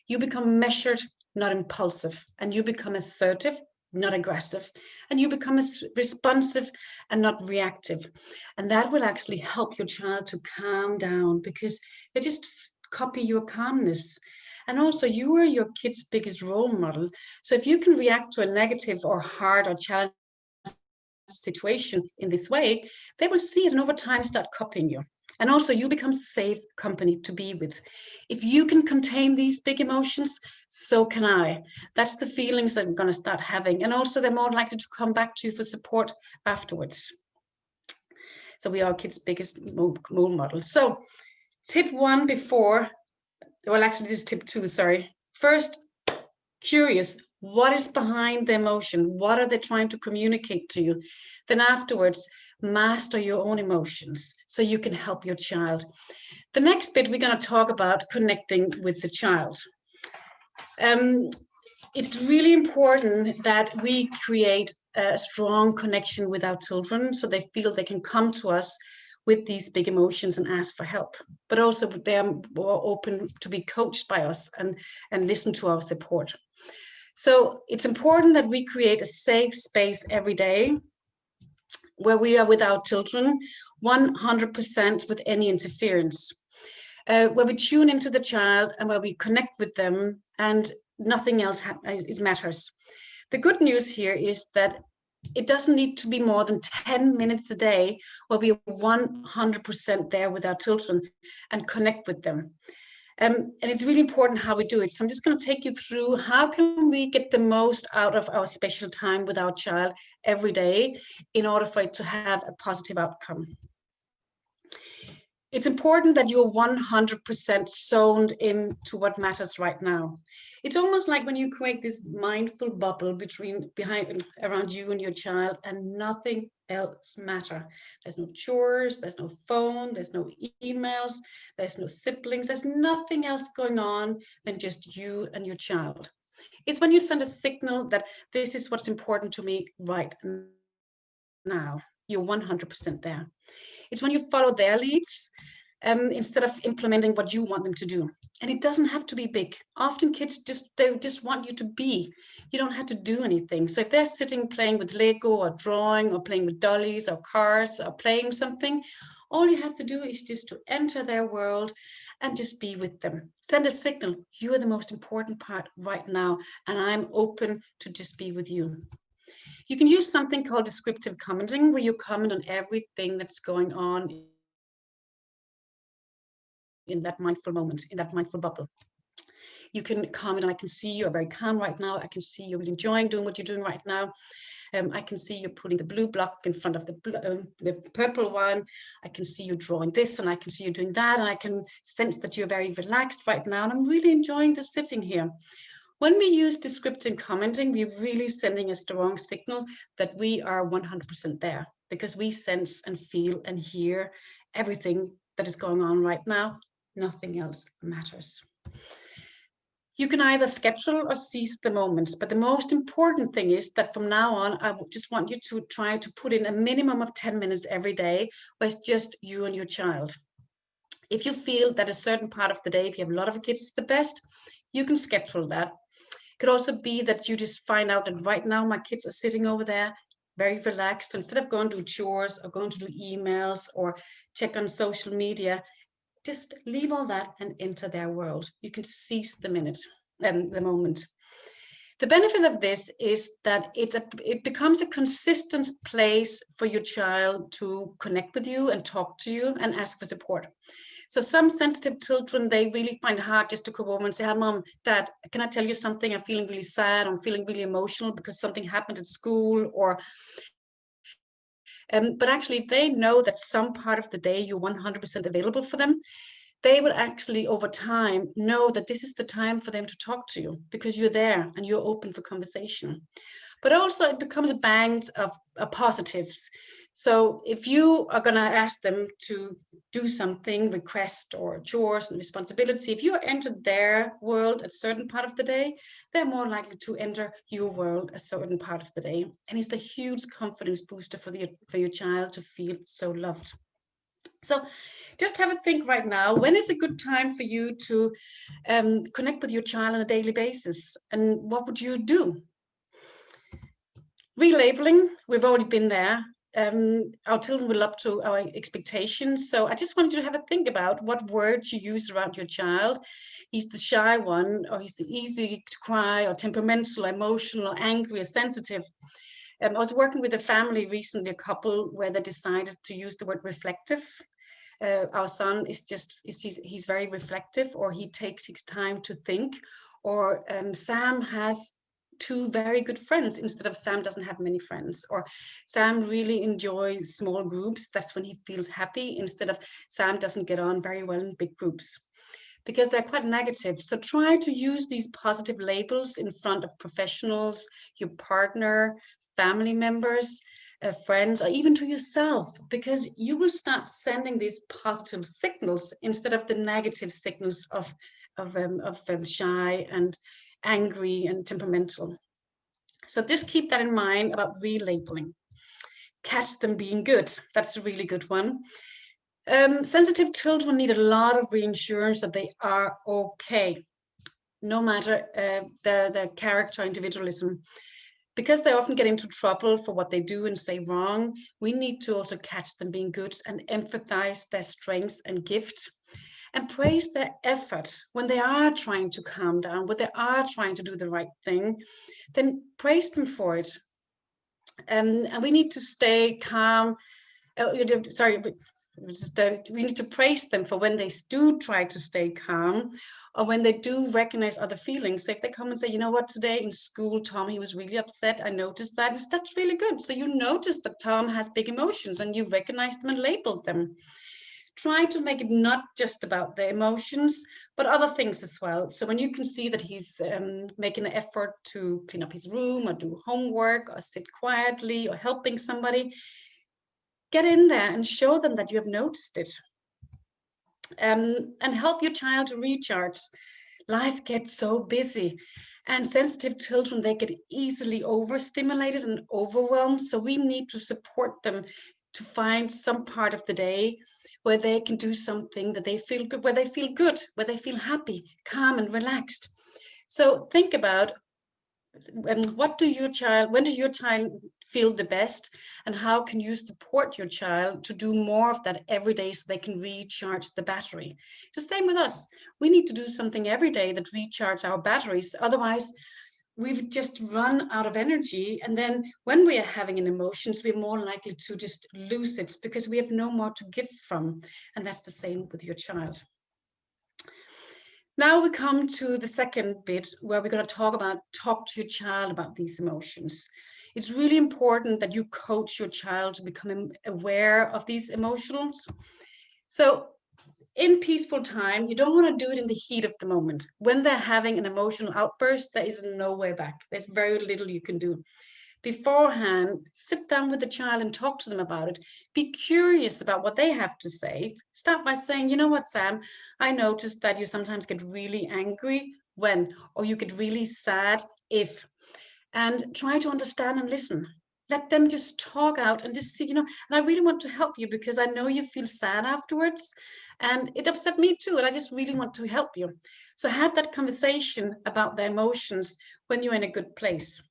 you become measured, not impulsive, and you become assertive, not aggressive, and you become responsive and not reactive. And that will actually help your child to calm down because they just copy your calmness. And also, you are your kid's biggest role model. So if you can react to a negative or hard or challenging situation in this way, they will see it and over time start copying you. And also you become safe company to be with. If you can contain these big emotions, so can I. That's the feelings that I'm going to start having. And also they're more likely to come back to you for support afterwards. So we are kids' biggest role model. So tip 1 before, well, actually this is tip 2, sorry. First, curious, what is behind the emotion? What are they trying to communicate to you? Then afterwards, master your own emotions so you can help your child. The next bit, we're going to talk about connecting with the child. It's really important that we create a strong connection with our children so they feel they can come to us with these big emotions and ask for help, but also they're more open to be coached by us and listen to our support. So it's important that we create a safe space every day where we are with our children 100% with any interference, where we tune into the child and where we connect with them and nothing else matters. The good news here is that it doesn't need to be more than 10 minutes a day where we are 100% there with our children and connect with them. And it's really important how we do it. So I'm just going to take you through how can we get the most out of our special time with our child every day in order for it to have a positive outcome. It's important that you're 100% zoned into what matters right now. It's almost like when you create this mindful bubble around you and your child, and nothing else matters. There's no chores, there's no phone, there's no emails, there's no siblings, there's nothing else going on than just you and your child. It's when you send a signal that this is what's important to me right now. You're 100% there. It's when you follow their leads instead of implementing what you want them to do. And it doesn't have to be big. Often kids they just want you to be. You don't have to do anything. So if they're sitting playing with Lego or drawing or playing with dollies or cars or playing something, all you have to do is just to enter their world and just be with them. Send a signal, you are the most important part right now, and I'm open to just be with you. You can use something called descriptive commenting, where you comment on everything that's going on in that mindful moment, in that mindful bubble. You can comment, I can see you're very calm right now. I can see you're really enjoying doing what you're doing right now. I can see you're putting the blue block in front of the purple one. I can see you drawing this, and I can see you doing that. And I can sense that you're very relaxed right now. And I'm really enjoying just sitting here. When we use descriptive commenting, we're really sending a strong signal that we are 100% there, because we sense and feel and hear everything that is going on right now. Nothing else matters. You can either schedule or seize the moments, but the most important thing is that from now on, I just want you to try to put in a minimum of 10 minutes every day where it's just you and your child. If you feel that a certain part of the day, if you have a lot of kids, is the best, you can schedule that. It could also be that you just find out that right now my kids are sitting over there very relaxed. So instead of going to do chores or going to do emails or check on social media, just leave all that and enter their world. You can seize the minute and the moment. The benefit of this is that it becomes a consistent place for your child to connect with you and talk to you and ask for support. So some sensitive children, they really find it hard just to come over and say, "Hi, Mom, Dad, can I tell you something? I'm feeling really sad. I'm feeling really emotional because something happened at school." Or, but actually, if they know that some part of the day you're 100% available for them, they would actually over time know that this is the time for them to talk to you because you're there and you're open for conversation. But also it becomes a bank of positives. So if you are going to ask them to do something, request or chores and responsibility, if you enter their world at a certain part of the day, they're more likely to enter your world a certain part of the day. And it's a huge confidence booster for your child to feel so loved. So just have a think right now, when is a good time for you to connect with your child on a daily basis? And what would you do? Relabeling, we've already been there. Our children will up to our expectations. So I just want you to have a think about what words you use around your child. He's the shy one, or he's the easy to cry, or temperamental, emotional, or angry, or sensitive. I was working with a family recently, a couple, where they decided to use the word reflective. Our son he's very reflective, or he takes his time to think, or Sam has two very good friends instead of Sam doesn't have many friends, or Sam really enjoys small groups. That's when he feels happy, instead of Sam doesn't get on very well in big groups, because they're quite negative. So try to use these positive labels in front of professionals, your partner, family members, friends, or even to yourself, because you will start sending these positive signals instead of the negative signals of shy and angry and temperamental. So just keep that in mind about relabeling. Catch them being good. That's a really good one. Sensitive children need a lot of reassurance that they are okay, no matter their character or individualism. Because they often get into trouble for what they do and say wrong, we need to also catch them being good and empathize their strengths and gift, and praise their effort when they are trying to calm down, when they are trying to do the right thing, then praise them for it. And we need to stay calm. We need to praise them for when they do try to stay calm, or when they do recognize other feelings. So if they come and say, "You know what, today in school, Tom, he was really upset. I noticed that." That's really good. So you noticed that Tom has big emotions and you recognized them and labeled them. Try to make it not just about the emotions, but other things as well. So when you can see that he's making an effort to clean up his room or do homework or sit quietly or helping somebody, get in there and show them that you have noticed it. And help your child to recharge. Life gets so busy, and sensitive children, they get easily overstimulated and overwhelmed. So we need to support them to find some part of the day where they can do something that they feel good, where they feel good, where they feel happy, calm, and relaxed. So think about when does your child feel the best, and how can you support your child to do more of that every day so they can recharge the battery? It's the same with us. We need to do something every day that recharges our batteries. Otherwise, we've just run out of energy. And then when we are having an emotions, we're more likely to just lose it because we have no more to give from. And that's the same with your child. Now we come to the second bit where we're going to talk to your child about these emotions. It's really important that you coach your child to become aware of these emotions. So in peaceful time, you don't want to do it in the heat of the moment. When they're having an emotional outburst, there is no way back. There's very little you can do. Beforehand, sit down with the child and talk to them about it. Be curious about what they have to say. Start by saying, "You know what, Sam, I noticed that you sometimes get really angry when, or you get really sad if," and try to understand and listen. Let them just talk out and just see, and I really want to help you because I know you feel sad afterwards and it upset me too. And I just really want to help you. So have that conversation about their emotions when you're in a good place.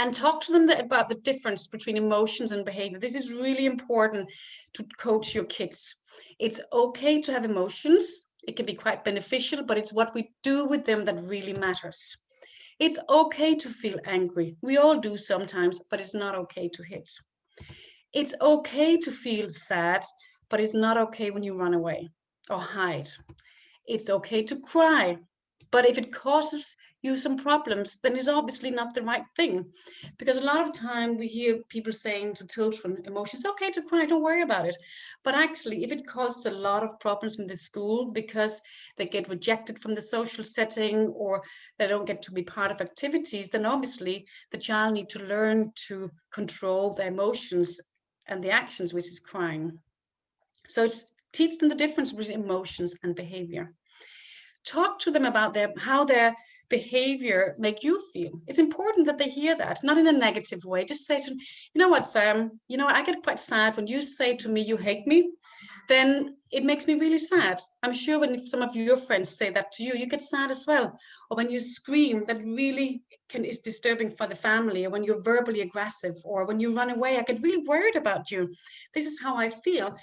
And talk to them about the difference between emotions and behavior. This is really important to coach your kids. It's okay to have emotions. It can be quite beneficial, but it's what we do with them that really matters. It's okay to feel angry. We all do sometimes, but it's not okay to hit. It's okay to feel sad, but it's not okay when you run away or hide. It's okay to cry, but if it causes you some problems, then it's obviously not the right thing. Because a lot of time we hear people saying to children, emotions, okay to cry, don't worry about it. But actually, if it causes a lot of problems in the school because they get rejected from the social setting or they don't get to be part of activities, then obviously the child needs to learn to control their emotions and the actions, which is crying. So it's teach them the difference between emotions and behavior. Talk to them about how their behavior make you feel. It's important that they hear that, not in a negative way. Just say to them, you know what, Sam, you know, I get quite sad when you say to me, you hate me, then it makes me really sad. I'm sure when some of your friends say that to you, you get sad as well. Or when you scream, that really is disturbing for the family, or when you're verbally aggressive, or when you run away, I get really worried about you. This is how I feel.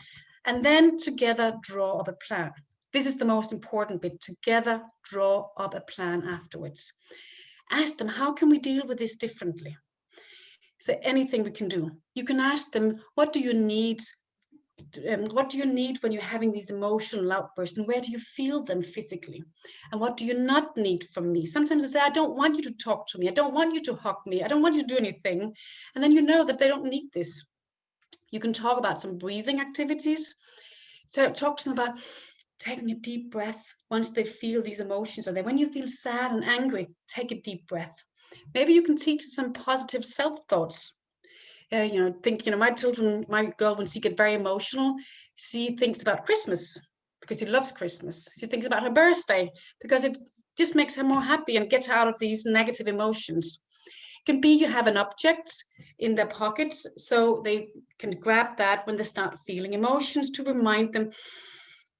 And then together draw up a plan. This is the most important bit. Together, draw up a plan afterwards. Ask them, how can we deal with this differently? So anything we can do. You can ask them, what do you need? What do you need when you're having these emotional outbursts, and where do you feel them physically? And what do you not need from me? Sometimes they say, I don't want you to talk to me. I don't want you to hug me. I don't want you to do anything. And then you know that they don't need this. You can talk about some breathing activities. So talk to them about taking a deep breath once they feel these emotions are there. When you feel sad and angry, take a deep breath. Maybe you can teach some positive self-thoughts. My children, my girl, when she gets very emotional, she thinks about Christmas because she loves Christmas. She thinks about her birthday because it just makes her more happy and gets her out of these negative emotions. It can be you have an object in their pockets so they can grab that when they start feeling emotions to remind them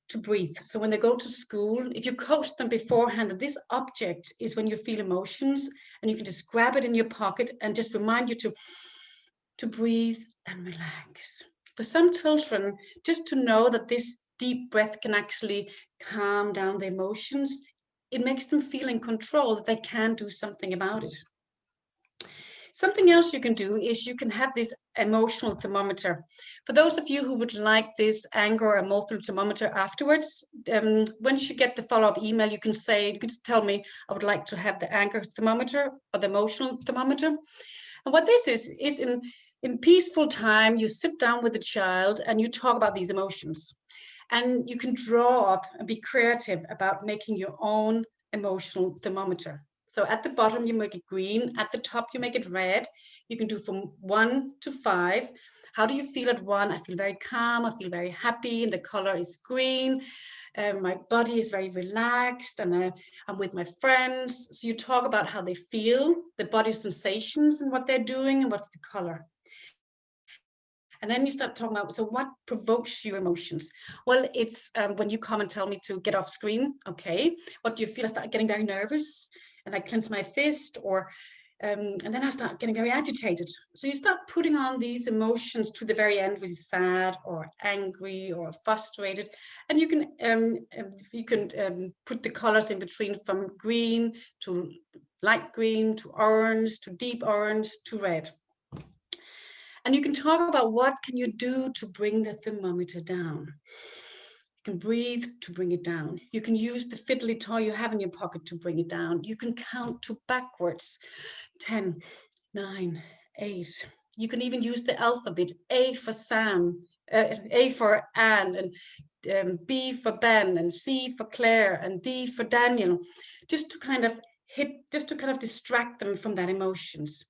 to breathe. So when they go to school, if you coach them beforehand that this object is when you feel emotions, and you can just grab it in your pocket and just remind you to breathe and relax. For some children, just to know that this deep breath can actually calm down the emotions, it makes them feel in control, that they can do something about it. Something else you can do is you can have this emotional thermometer. For those of you who would like this anger or emotional thermometer afterwards, once you get the follow-up email, you can just tell me, I would like to have the anger thermometer or the emotional thermometer. And what this is in peaceful time, you sit down with the child and you talk about these emotions. And you can draw up and be creative about making your own emotional thermometer. So at the bottom, you make it green. At the top, you make it red. You can do from 1 to 5. How do you feel at 1? I feel very calm. I feel very happy. And the color is green. My body is very relaxed. And I'm with my friends. So you talk about how they feel, the body sensations and what they're doing and what's the color. And then you start talking about, so what provokes your emotions? Well, it's when you come and tell me to get off screen. Okay. What do you feel? I start getting very nervous and I clench my fist, and then I start getting very agitated. So you start putting on these emotions to the very end, which is sad or angry or frustrated. And you can put the colors in between from green to light green to orange to deep orange to red. And you can talk about what can you do to bring the thermometer down. You can breathe to bring it down. You can use the fiddly toy you have in your pocket to bring it down. You can count to backwards, 10, 9, 8. You can even use the alphabet, A for Sam, A for Anne, and B for Ben, and C for Claire, and D for Daniel, just to kind of distract them from that emotions.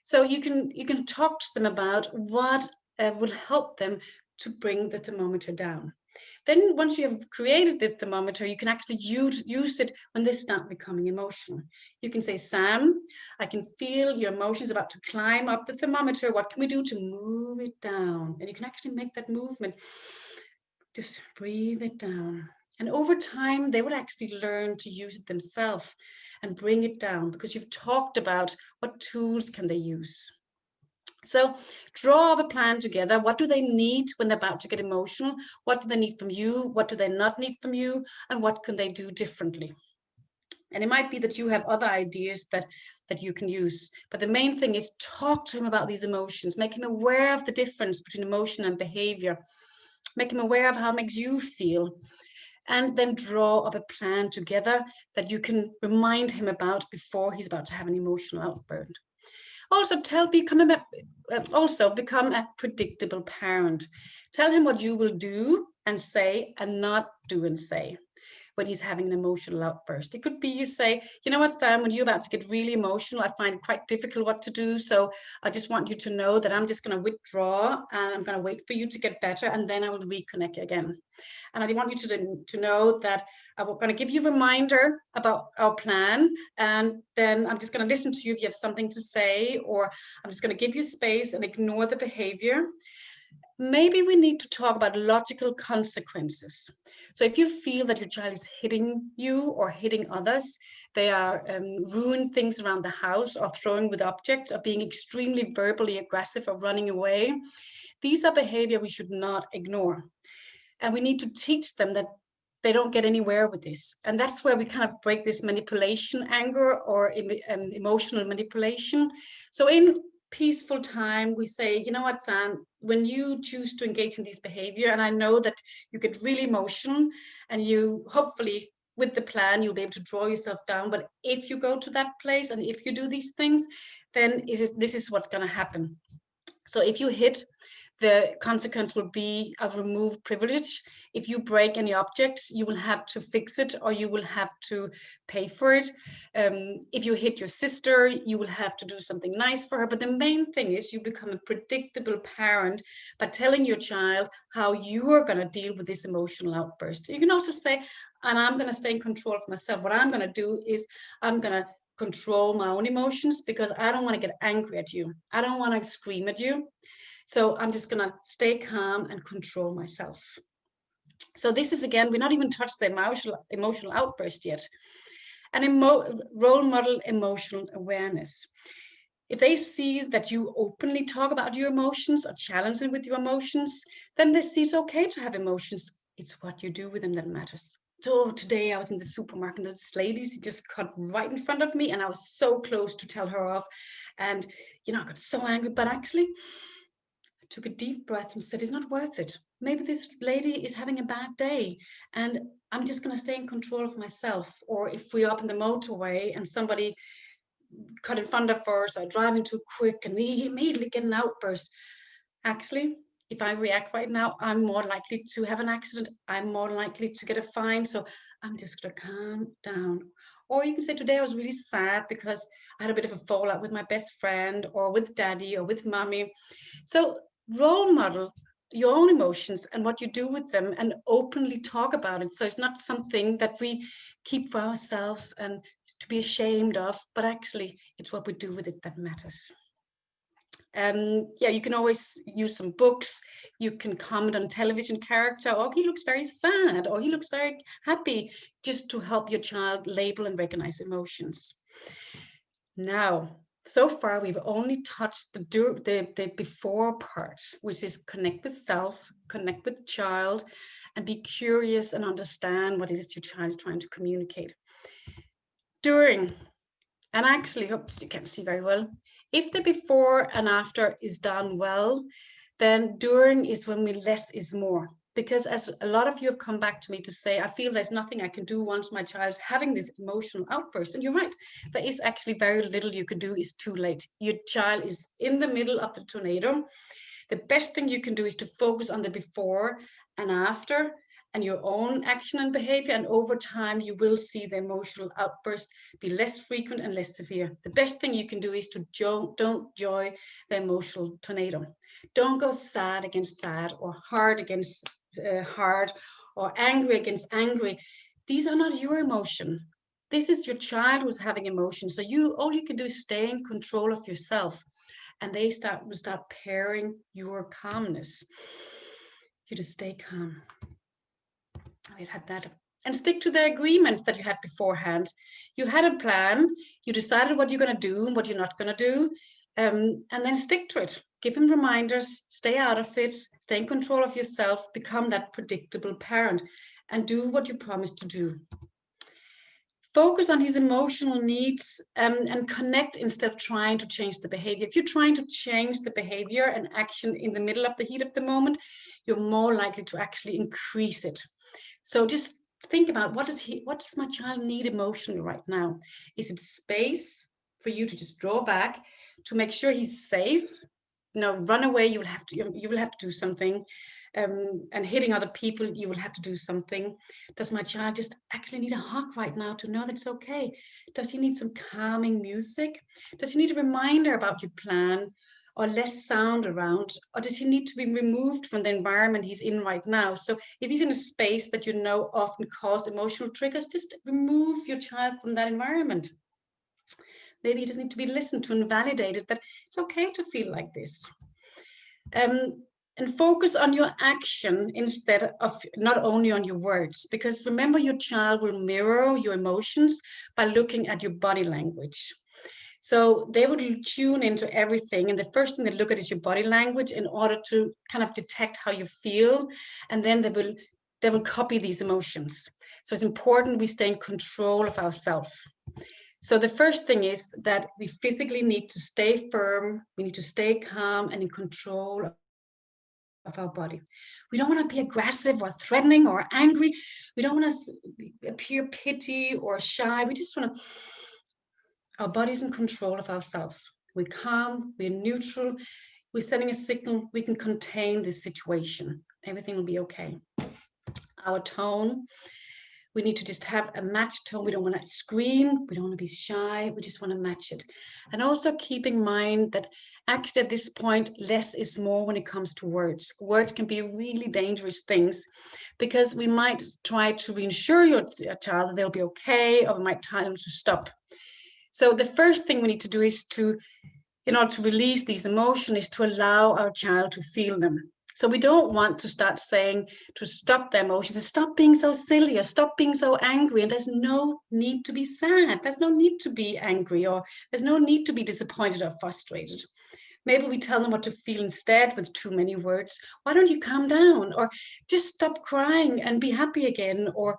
So you can talk to them about what will help them to bring the thermometer down. Then once you have created the thermometer, you can actually use it when they start becoming emotional. You can say, Sam, I can feel your emotions about to climb up the thermometer. What can we do to move it down? And you can actually make that movement. Just breathe it down. And over time, they will actually learn to use it themselves and bring it down, because you've talked about what tools can they use. So draw up a plan together. What do they need when they're about to get emotional? What do they need from you? What do they not need from you? And what can they do differently? And it might be that you have other ideas that you can use. But the main thing is talk to him about these emotions, make him aware of the difference between emotion and behavior, make him aware of how it makes you feel, and then draw up a plan together that you can remind him about before he's about to have an emotional outburst. Also, become a predictable parent. Tell him what you will do and say and not do and say when he's having an emotional outburst. It could be you say, you know what, Sam, when you're about to get really emotional, I find it quite difficult what to do. So I just want you to know that I'm just going to withdraw and I'm going to wait for you to get better, and then I will reconnect again. And I want you to know that I'm going to give you a reminder about our plan, and then I'm just going to listen to you if you have something to say, or I'm just going to give you space and ignore the behavior. Maybe we need to talk about logical consequences. So if you feel that your child is hitting you or hitting others, they are ruining things around the house or throwing with objects or being extremely verbally aggressive or running away, these are behavior we should not ignore. And we need to teach them that they don't get anywhere with this. And that's where we kind of break this manipulation anger or emotional manipulation. So in peaceful time, we say, you know what, Sam, when you choose to engage in this behavior, and I know that you get really emotional, and you hopefully with the plan you'll be able to draw yourself down, but if you go to that place and if you do these things, then this is what's going to happen. So if you hit, the consequence will be a removed privilege. If you break any objects, you will have to fix it, or you will have to pay for it. If you hit your sister, you will have to do something nice for her. But the main thing is you become a predictable parent by telling your child how you are going to deal with this emotional outburst. You can also say, and I'm going to stay in control of myself. What I'm going to do is I'm going to control my own emotions, because I don't want to get angry at you. I don't want to scream at you. So I'm just going to stay calm and control myself. So this is, again, we're not even touched the emotional outburst yet. And role model emotional awareness. If they see that you openly talk about your emotions or challenge them with your emotions, then they see it's okay to have emotions. It's what you do with them that matters. So today I was in the supermarket, and this lady just cut right in front of me, and I was so close to tell her off. And, you know, I got so angry, but actually I took a deep breath and said, it's not worth it. Maybe this lady is having a bad day, and I'm just going to stay in control of myself. Or if we're up in the motorway and somebody cut in front of us or driving too quick and we immediately get an outburst. Actually, if I react right now, I'm more likely to have an accident. I'm more likely to get a fine. So I'm just going to calm down. Or you can say, today I was really sad because I had a bit of a fallout with my best friend, or with daddy, or with mommy. So role model your own emotions and what you do with them, and openly talk about it. So it's not something that we keep for ourselves and to be ashamed of, but actually it's what we do with it that matters. Yeah, you can always use some books. You can comment on television character, oh, he looks very sad, or he looks very happy, just to help your child label and recognize emotions. Now, so far we've only touched the before part, which is connect with self, connect with the child, and be curious and understand what it is your child is trying to communicate. During, and I actually hope you can see very well, if the before and after is done well, then during is when we less is more. Because as a lot of you have come back to me to say, I feel there's nothing I can do once my child's having this emotional outburst. And you're right, there is actually very little you can do. It's too late. Your child is in the middle of the tornado. The best thing you can do is to focus on the before and after, and your own action and behavior. And over time, you will see the emotional outburst be less frequent and less severe. The best thing you can do is to don't joy the emotional tornado. Don't go sad against sad, or hard against hard, or angry against angry. These are not your emotion. This is your child who's having emotion. So all you can do is stay in control of yourself, and they start pairing your calmness. You just stay calm. We had that. And stick to the agreement that you had beforehand. You had a plan, you decided what you're going to do and what you're not going to do, and then stick to it. Give him reminders, stay out of it, stay in control of yourself, become that predictable parent, and do what you promised to do. focus on his emotional needs and connect instead of trying to change the behavior. If you're trying to change the behavior and action in the middle of the heat of the moment, you're more likely to actually increase it. So just think about what does my child need emotionally right now? Is it space for you to just draw back to make sure he's safe? Run away, you will have to do something. And hitting other people, you will have to do something. Does my child just actually need a hug right now to know that it's okay? Does he need some calming music? Does he need a reminder about your plan or less sound around? Or does he need to be removed from the environment he's in right now? So if he's in a space that often caused emotional triggers, just remove your child from that environment. Maybe he doesn't need to be listened to and validated that it's okay to feel like this. And focus on your action instead of not only on your words, because remember, your child will mirror your emotions by looking at your body language. So they would tune into everything, and the first thing they look at is your body language in order to kind of detect how you feel, and then they will copy these emotions. So it's important we stay in control of ourselves. So the first thing is that we physically need to stay firm, we need to stay calm and in control of our body. We don't want to be aggressive or threatening or angry. We don't want to appear pity or shy. We just want to, our body's in control of ourselves. We're calm, we're neutral, we're sending a signal, we can contain this situation. Everything will be okay. Our tone, we need to just have a matched tone. We don't want to scream, we don't want to be shy, we just want to match it. And also keep in mind that actually at this point, less is more when it comes to words. Words can be really dangerous things because we might try to reassure your child that they'll be okay, or we might tell them to stop. So the first thing we need to do is in order to release these emotions, is to allow our child to feel them. So we don't want to start saying to stop the emotions, stop being so silly, or stop being so angry. And there's no need to be sad. There's no need to be angry, or there's no need to be disappointed or frustrated. Maybe we tell them what to feel instead with too many words. Why don't you calm down? Or just stop crying and be happy again? Or,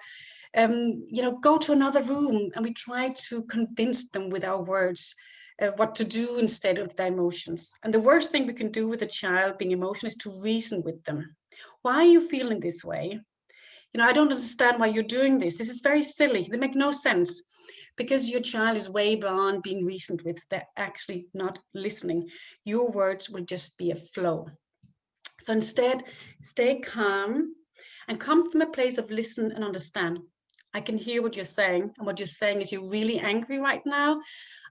go to another room. And we try to convince them with our words what to do instead of their emotions. And the worst thing we can do with a child being emotional is to reason with them. Why are you feeling this way? I don't understand why you're doing this. This is very silly. They make no sense, because your child is way beyond being reasoned with. They're actually not listening. Your words will just be a flow. So instead, stay calm and come from a place of listen and understand. I can hear what you're saying, and what you're saying is you're really angry right now.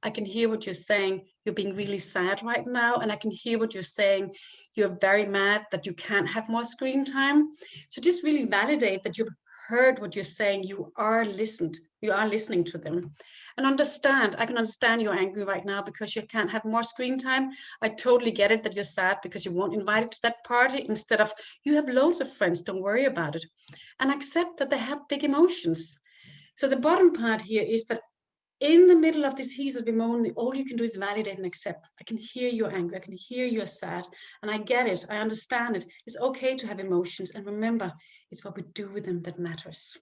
I can hear what you're saying. You're being really sad right now. And I can hear what you're saying. You're very mad that you can't have more screen time. So just really validate that you've heard what you're saying. You are listened. You are listening to them. And understand, I can understand you're angry right now because you can't have more screen time. I totally get it that you're sad because you weren't invited to that party, instead of you have loads of friends, don't worry about it. And accept that they have big emotions. So the bottom part here is that in the middle of this heat of emotion, all you can do is validate and accept. I can hear you're angry. I can hear you're sad. And I get it. I understand it. It's okay to have emotions. And remember, it's what we do with them that matters.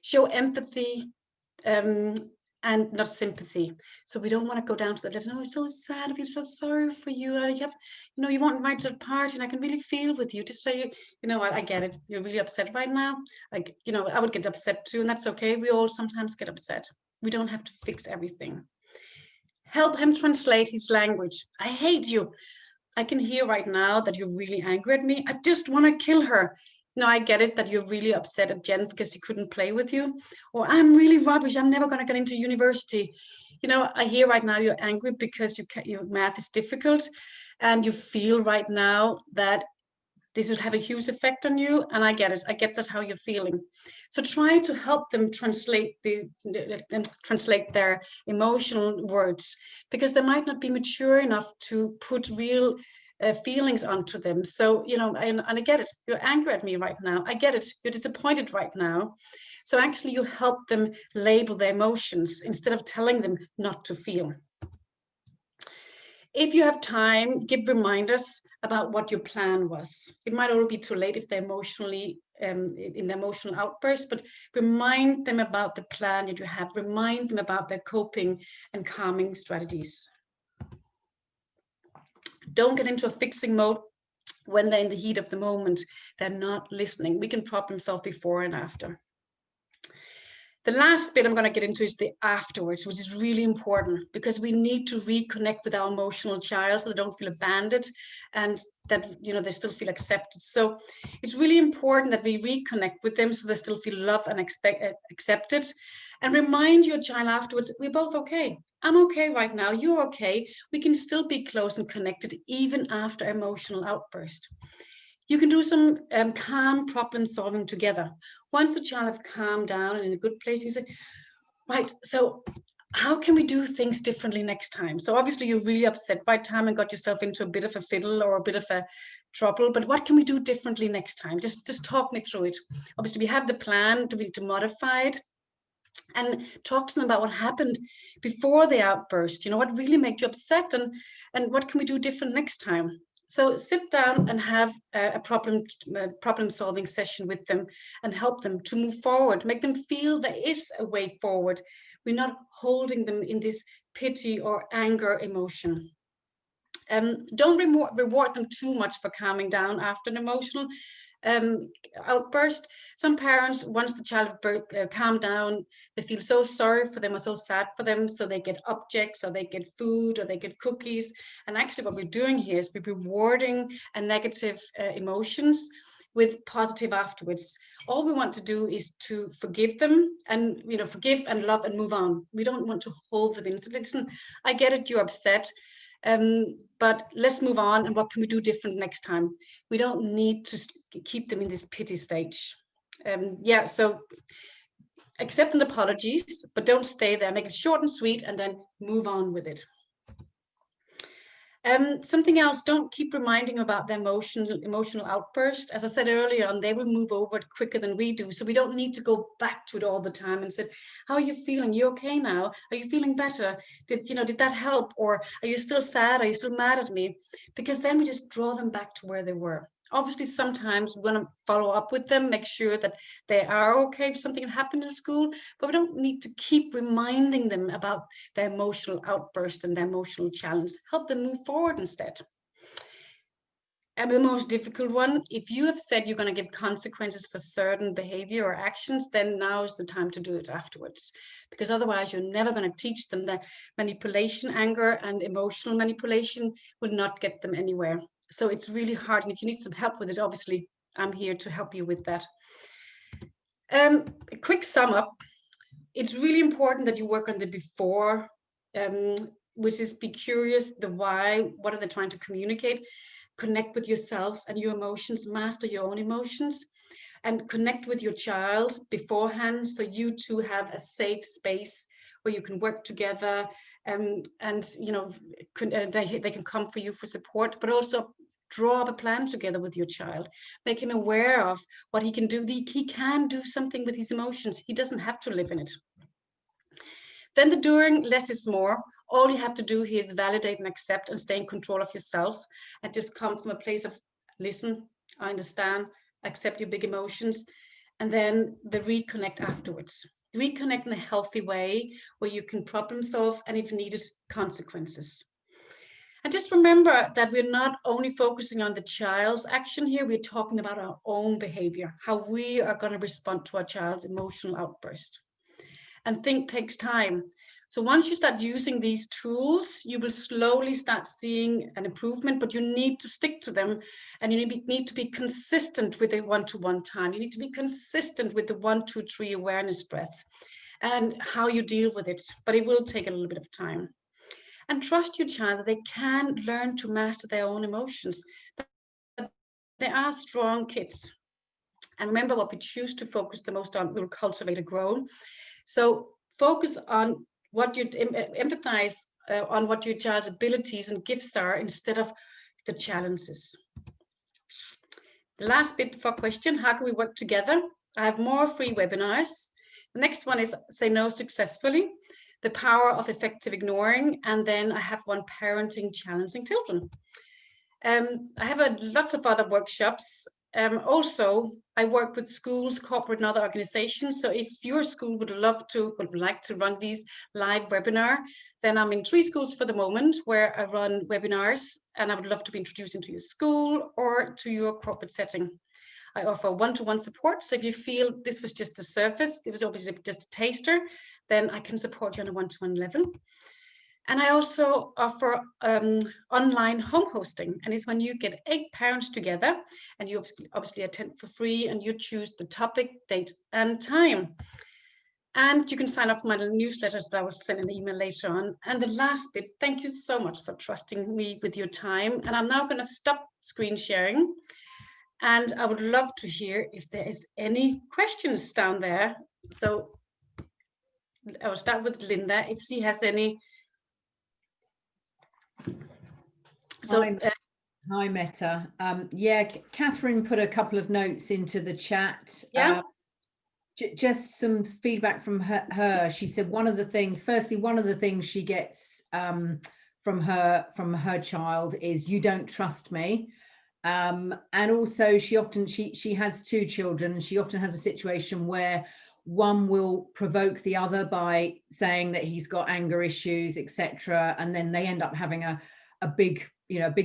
Show empathy and not sympathy. So we don't want to go down to the level, oh, it's so sad. I feel so sorry for you. You want invited to a party, and I can really feel with you. Just say, you know what, I get it. You're really upset right now. I would get upset too, and that's okay. We all sometimes get upset. We don't have to fix everything. Help him translate his language. I hate you. I can hear right now that you're really angry at me. I just want to kill her. No, I get it that you're really upset at Jen because she couldn't play with you. Or I'm really rubbish. I'm never going to get into university. I hear right now you're angry because your math is difficult, and you feel right now that this will have a huge effect on you. And I get it. I get that's how you're feeling. So try to help them translate their emotional words, because they might not be mature enough to put real feelings onto them. So, and I get it. You're angry at me right now. I get it. You're disappointed right now. So actually you help them label their emotions instead of telling them not to feel. If you have time, give reminders about what your plan was. It might already be too late if they're emotionally in the emotional outburst, but remind them about the plan that you have, remind them about their coping and calming strategies. Don't get into a fixing mode when they're in the heat of the moment. They're not listening. We can problem solve before and after. The last bit I'm going to get into is the afterwards, which is really important because we need to reconnect with our emotional child so they don't feel abandoned and that, you know, they still feel accepted. So it's really important that we reconnect with them so they still feel loved and accepted, and remind your child afterwards, we're both okay. I'm okay right now. You're okay. We can still be close and connected even after emotional outburst. You can do some calm problem solving together. Once the child have calmed down and in a good place, you say, right, so how can we do things differently next time? So obviously you're really upset right time and got yourself into a bit of a fiddle or a bit of a trouble, but what can we do differently next time? Just talk me through it. Obviously we have the plan, do we need to modify it? And talk to them about what happened before the outburst, you know, what really made you upset and what can we do different next time? So sit down and have a problem solving session with them and help them to move forward, make them feel there is a way forward. We're not holding them in this pity or anger emotion. Don't reward them too much for calming down after an emotional outburst. Some parents, once the child calmed down, they feel so sorry for them or so sad for them, so they get objects or they get food or they get cookies. And actually what we're doing here is we're rewarding a negative emotions with positive afterwards. All we want to do is to forgive them and, you know, forgive and love and move on. We don't want to hold them in. So listen, I get it, you're upset. But let's move on, and what can we do different next time? We don't need to keep them in this pity stage. Yeah, so accept an apologies, but don't stay there. Make it short and sweet and then move on with it. Something else, don't keep reminding about the emotional outburst. As I said earlier on, they will move over it quicker than we do. So we don't need to go back to it all the time and say, how are you feeling? You okay now? Are you feeling better? Did that help? Or are you still sad? Are you still mad at me? Because then we just draw them back to where they were. Obviously, sometimes we want to follow up with them, make sure that they are okay if something happened in school, but we don't need to keep reminding them about their emotional outburst and their emotional challenge. Help them move forward instead. And the most difficult one, if you have said you're going to give consequences for certain behavior or actions, then now is the time to do it afterwards. Because otherwise you're never going to teach them that manipulation, anger, and emotional manipulation will not get them anywhere. So it's really hard. And if you need some help with it, obviously I'm here to help you with that. A quick sum up. It's really important that you work on the before, which is be curious, the why, what are they trying to communicate? Connect with yourself and your emotions, master your own emotions, and connect with your child beforehand so you two have a safe space where you can work together, and you know, they can come for you for support, but also draw up a plan together with your child. Make him aware of what he can do. He can do something with his emotions. He doesn't have to live in it. Then the during, less is more. All you have to do here is validate and accept and stay in control of yourself, and just come from a place of listen, I understand, accept your big emotions, and then the reconnect afterwards. Reconnect in a healthy way where you can problem solve and, if needed, consequences. And just remember that we're not only focusing on the child's action here, we're talking about our own behavior, how we are going to respond to our child's emotional outburst. And think takes time. So once you start using these tools, you will slowly start seeing an improvement, but you need to stick to them, and you need to be consistent with the one-to-one time. You need to be consistent with the 1, 2, 3 awareness breath and how you deal with it, but it will take a little bit of time. And trust your child that they can learn to master their own emotions. They are strong kids. And remember, what we choose to focus the most on will cultivate a grow. So focus on what you empathize on what your child's abilities and gifts are instead of the challenges. The last bit for question, how can we work together? I have more free webinars. The next one is Say No Successfully, the power of effective ignoring. And then I have one, parenting challenging children. I have lots of other workshops. Also, I work with schools, corporate, and other organizations. So if your school would like to run these live webinar, then I'm in 3 schools for the moment where I run webinars, and I would love to be introduced into your school or to your corporate setting. I offer one-to-one support. So if you feel this was just the surface, it was obviously just a taster, then I can support you on a one-to-one level. And I also offer online home hosting. And it's when you get 8 parents together and you obviously attend for free, and you choose the topic, date, and time. And you can sign up for my newsletters that I will send an email later on. And the last bit, thank you so much for trusting me with your time. And I'm now going to stop screen sharing. And I would love to hear if there is any questions down there. So I will start with Linda, if she has any. So, hi, Mette. Yeah, Catherine put a couple of notes into the chat. Yeah. Just some feedback from her. She said one of the things she gets from her child is, "You don't trust me." And also she has 2 children, and she often has a situation where one will provoke the other by saying that he's got anger issues, etc., and then they end up having a big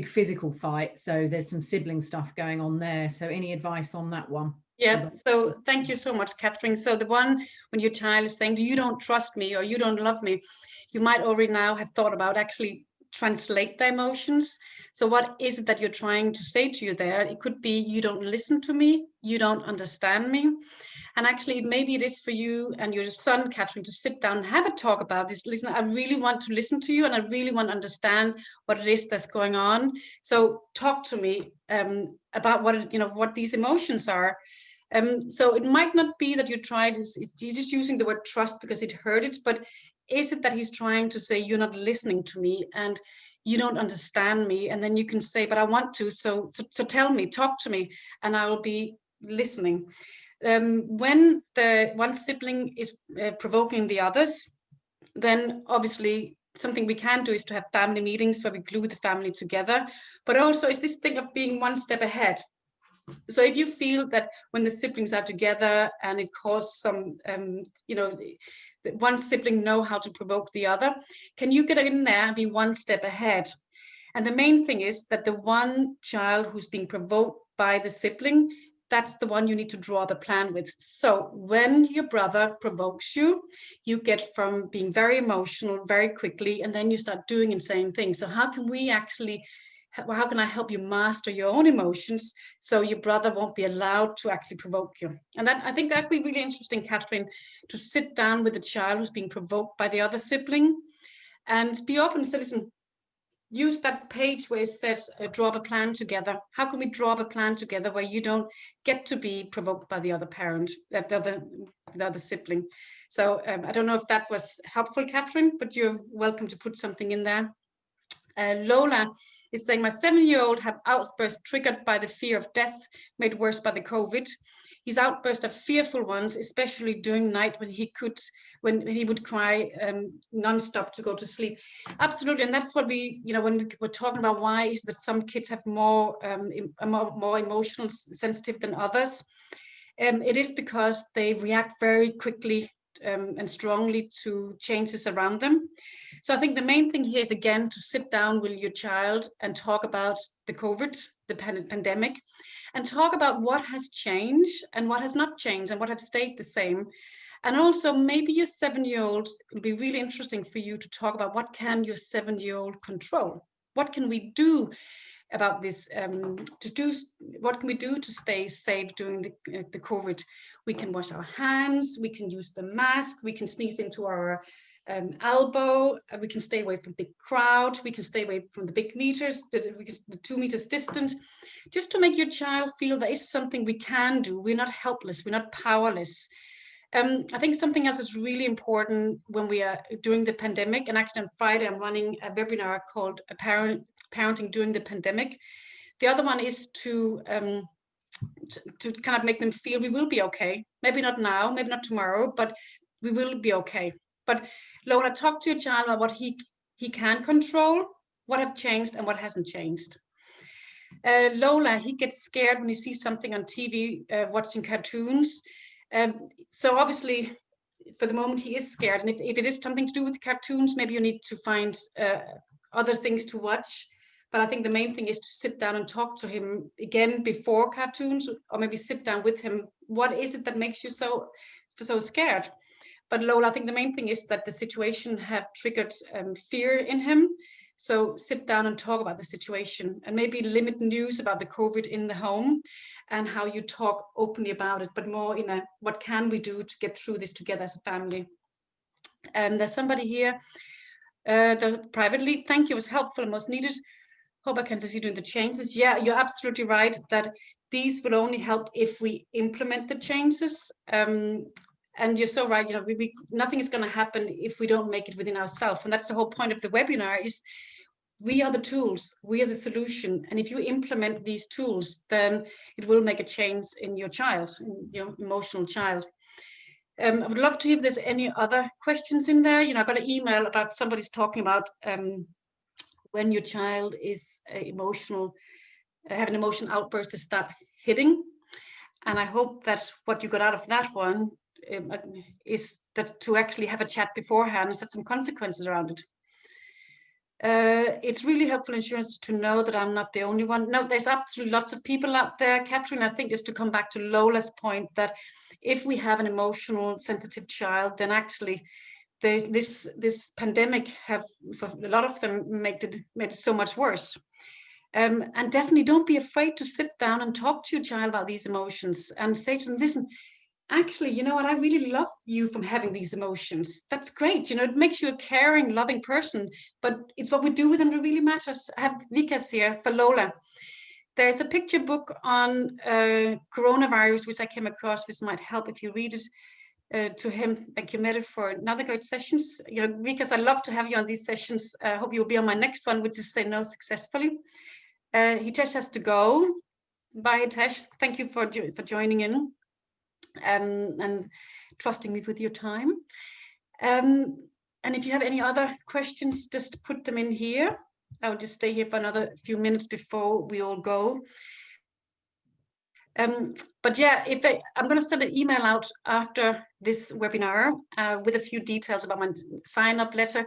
physical fight. So there's some sibling stuff going on there. So any advice on that one? Yeah, so thank you so much, Catherine. So the one when your child is saying, you don't trust me or you don't love me, you might already now have thought about actually translate the emotions. So what is it that you're trying to say to you there? It could be, you don't listen to me, you don't understand me. And actually, maybe it is for you and your son, Catherine, to sit down and have a talk about this. Listen, I really want to listen to you, and I really want to understand what it is that's going on. So talk to me about what these emotions are. So it might not be that you're just using the word trust because it hurt it, but is it that he's trying to say, you're not listening to me and you don't understand me? And then you can say, but I want to, so tell me, talk to me, and I will be listening. When the one sibling is provoking the others, then obviously something we can do is to have family meetings where we glue the family together, but also is this thing of being one step ahead. So if you feel that when the siblings are together and it causes some, one sibling know how to provoke the other, can you get in there and be one step ahead? And the main thing is that the one child who's being provoked by the sibling, that's the one you need to draw the plan with. So when your brother provokes you, you get from being very emotional very quickly, and then you start doing and saying things. So how can I help you master your own emotions so your brother won't be allowed to actually provoke you? And I think that'd be really interesting, Catherine, to sit down with the child who's being provoked by the other sibling and be open and say, listen, use that page where it says draw up a plan together. How can we draw up a plan together where you don't get to be provoked by the other parent, the other sibling? So I don't know if that was helpful, Catherine, but you're welcome to put something in there. Lola is saying, my 7-year-old have outbursts triggered by the fear of death, made worse by the COVID. His outbursts are fearful ones, especially during night when he would cry non-stop to go to sleep. Absolutely, and that's what when we were talking about why is that some kids have more emotional sensitive than others. It is because they react very quickly and strongly to changes around them. So I think the main thing here is, again, to sit down with your child and talk about the COVID, the pandemic, and talk about what has changed and what has not changed and what have stayed the same. And also maybe your 7-year-old, it'll be really interesting for you to talk about what can your 7-year-old control? What can we do about this, what can we do to stay safe during the COVID? We can wash our hands, we can use the mask, we can sneeze into our elbow, we can stay away from big crowd, we can stay away from the big meters, the 2 meters distant, just to make your child feel there is something we can do. We're not helpless, we're not powerless. I think something else is really important when we are doing the pandemic, and actually on Friday I'm running a webinar called Parenting During the Pandemic. The other one is to kind of make them feel we will be okay. Maybe not now, maybe not tomorrow, but we will be okay. But Lola, talk to your child about what he can control, what have changed and what hasn't changed. Lola, he gets scared when he sees something on TV, watching cartoons. So obviously, for the moment, he is scared. And if it is something to do with cartoons, maybe you need to find other things to watch. But I think the main thing is to sit down and talk to him again before cartoons, or maybe sit down with him. What is it that makes you so scared? But Lola, I think the main thing is that the situation have triggered fear in him. So sit down and talk about the situation, and maybe limit news about the COVID in the home and how you talk openly about it, but more in a, what can we do to get through this together as a family? There's somebody here, privately, thank you, it was helpful and most needed. Hope I can succeed in the changes. Yeah, you're absolutely right that these will only help if we implement the changes. And you're so right, you know, nothing is going to happen if we don't make it within ourselves. And that's the whole point of the webinar, is we are the tools, we are the solution. And if you implement these tools, then it will make a change in your child, in your emotional child. I would love to hear if there's any other questions in there. You know, I got an email about somebody's talking about when your child is emotional, have an emotional outburst to start hitting. And I hope that what you got out of that one is that to actually have a chat beforehand and set some consequences around it. It's really helpful insurance to know that I'm not the only one. No, there's absolutely lots of people out there, Catherine. I think just to come back to Lola's point, that if we have an emotional, sensitive child, then actually there's this pandemic have, for a lot of them, made it so much worse. And definitely don't be afraid to sit down and talk to your child about these emotions and say to them, listen, actually, you know what, I really love you from having these emotions. That's great. You know, it makes you a caring, loving person, but it's what we do with them that really matters. I have Vikas here for Lola. There's a picture book on coronavirus, which I came across, which might help if you read it. To him, thank you, Mette, for another great sessions. You know, because I love to have you on these sessions. I hope you'll be on my next one, which is Say No Successfully. Hitesh has to go. Bye, Hitesh. Thank you for joining in and trusting me with your time. And if you have any other questions, just put them in here. I'll just stay here for another few minutes before we all go. But yeah, I'm going to send an email out after this webinar with a few details about my sign-up letter.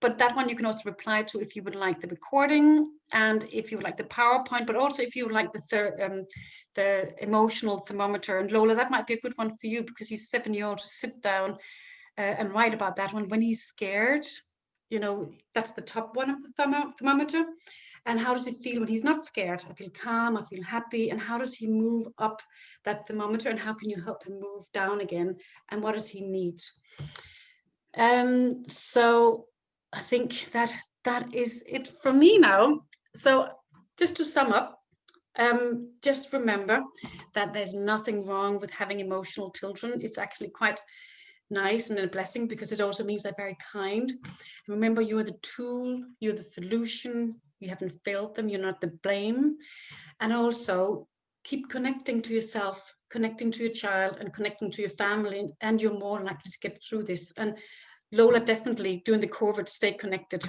But that one you can also reply to if you would like the recording and if you would like the PowerPoint, but also if you would like the emotional thermometer. And Lola, that might be a good one for you because he's 7-year-old to sit down and write about that one when he's scared. You know, that's the top one of the thermometer. And how does he feel when he's not scared? I feel calm, I feel happy. And how does he move up that thermometer? And how can you help him move down again? And what does he need? So I think that is it for me now. So just to sum up, just remember that there's nothing wrong with having emotional children. It's actually quite nice and a blessing because it also means they're very kind. Remember, you're the tool, you're the solution. You haven't failed them, you're not the blame. And also keep connecting to yourself, connecting to your child and connecting to your family, and you're more likely to get through this. And Lola, definitely during the COVID, stay connected.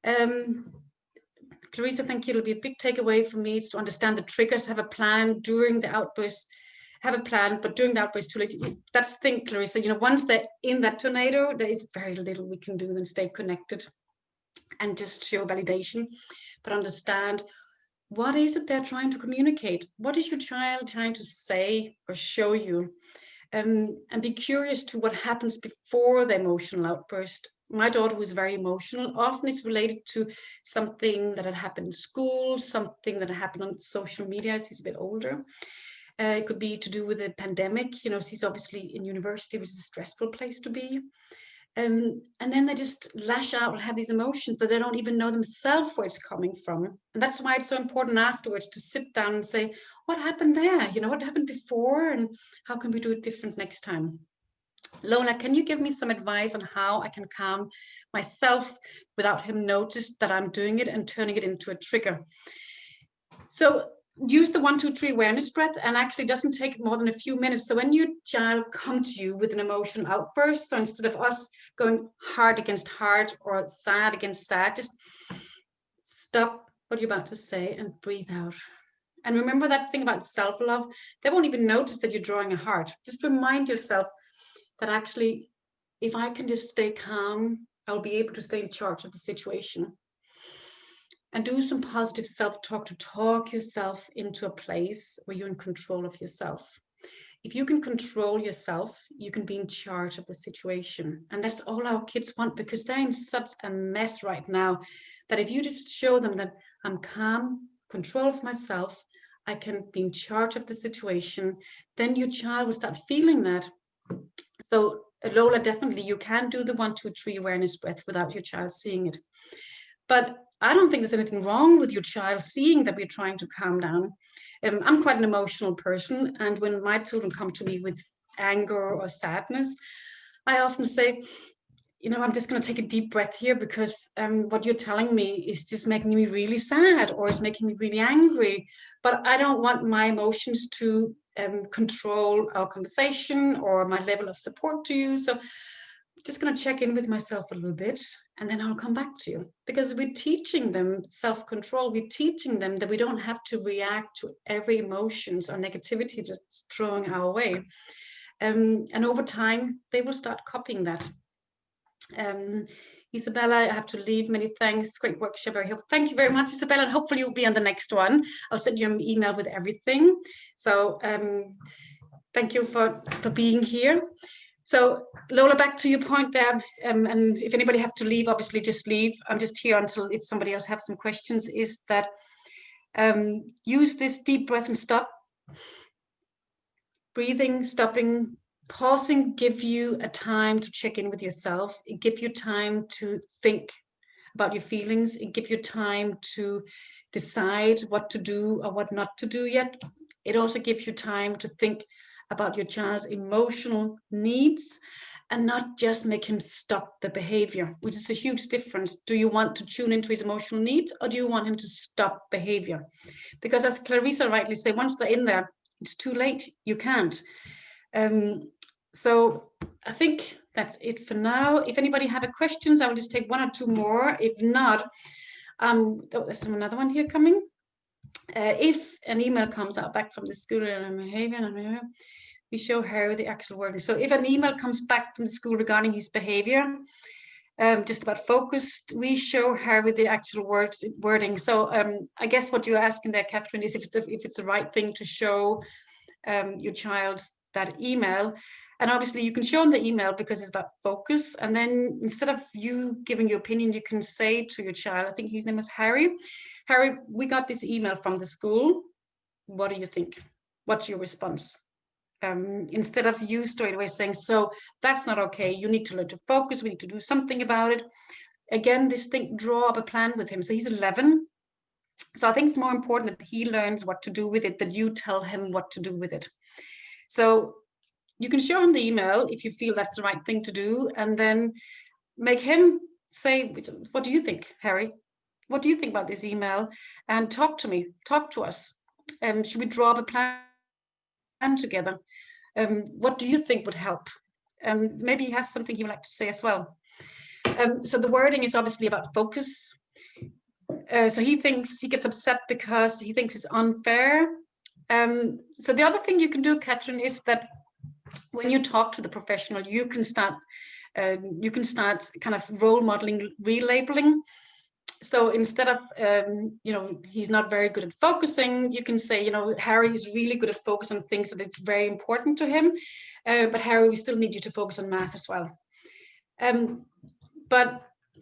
Clarissa, thank you. It'll be a big takeaway for me to understand the triggers, have a plan during the outburst, have a plan, but during the outburst too late. That's the thing, Clarissa, you know, once they're in that tornado, there is very little we can do than stay connected and just show validation, but understand what is it they're trying to communicate? What is your child trying to say or show you? And be curious to what happens before the emotional outburst. My daughter was very emotional, often is related to something that had happened in school, something that had happened on social media as she's a bit older. It could be to do with the pandemic. You know, she's obviously in university, which is a stressful place to be. And then they just lash out and have these emotions that they don't even know themselves where it's coming from. And that's why it's so important afterwards to sit down and say, what happened there? You know, what happened before and how can we do it different next time? Lola, can you give me some advice on how I can calm myself without him notice that I'm doing it and turning it into a trigger? So use the 1, 2, 3 awareness breath, and actually doesn't take more than a few minutes. So when your child comes to you with an emotional outburst, so instead of us going hard against hard or sad against sad, just stop, what you're about to say and breathe out. And remember that thing about self-love, they won't even notice that you're drawing a heart. Just remind yourself that actually, if I can just stay calm, I'll be able to stay in charge of the situation. And do some positive self-talk to talk yourself into a place where you're in control of yourself. If you can control yourself, you can be in charge of the situation. And that's all our kids want, because they're in such a mess right now that if you just show them that I'm calm, control of myself, I can be in charge of the situation, then your child will start feeling that. So Lola, definitely you can do the 1, 2, 3 awareness breath without your child seeing it. But I don't think there's anything wrong with your child seeing that we're trying to calm down. I'm quite an emotional person, and when my children come to me with anger or sadness, I often say, you know, I'm just going to take a deep breath here, because what you're telling me is just making me really sad, or it's making me really angry. But I don't want my emotions to control our conversation or my level of support to you. So just going to check in with myself a little bit, and then I'll come back to you, because we're teaching them self-control. We're teaching them that we don't have to react to every emotions or negativity that's thrown our way. And over time, they will start copying that. Isabella, I have to leave. Many thanks. Great workshop. Very helpful. Thank you very much, Isabella. And hopefully you'll be on the next one. I'll send you an email with everything. So thank you for being here. So Lola, back to your point there, and if anybody have to leave, obviously just leave. I'm just here until if somebody else have some questions, is that use this deep breath and stop. Breathing, stopping, pausing, give you a time to check in with yourself. It gives you time to think about your feelings. It gives you time to decide what to do or what not to do yet. It also gives you time to think about your child's emotional needs and not just make him stop the behavior, which is a huge difference. Do you want to tune into his emotional needs, or do you want him to stop behavior? Because as Clarissa rightly said, once they're in there, it's too late. You can't. So I think that's it for now. If anybody have a questions, I will just take 1 or 2 more. If not, oh, there's another one here coming. If an email comes out back from the school and behavior, we show Harry the actual wording. So if an email comes back from the school regarding his behavior, just about focused, we show Harry the actual wording. So I guess what you're asking there, Catherine, is if it's the right thing to show your child that email. And obviously you can show them the email because it's about focus. And then instead of you giving your opinion, you can say to your child, I think his name is Harry, Harry, we got this email from the school. What do you think? What's your response? Instead of you straight away saying, so that's not okay, you need to learn to focus, we need to do something about it. Again, this thing, draw up a plan with him. So he's 11. So I think it's more important that he learns what to do with it, that you tell him what to do with it. So you can show him the email if you feel that's the right thing to do, and then make him say, what do you think, Harry? What do you think about this email? And talk to me, talk to us. Should we draw up a plan together? What do you think would help? Maybe he has something he would like to say as well. So the wording is obviously about focus. So he thinks, he gets upset because he thinks it's unfair. So the other thing you can do, Catherine, is that when you talk to the professional, you can start kind of role modeling, relabeling. So instead of, you know, he's not very good at focusing, you can say, you know, Harry is really good at focus on things that it's very important to him. But Harry, we still need you to focus on math as well. But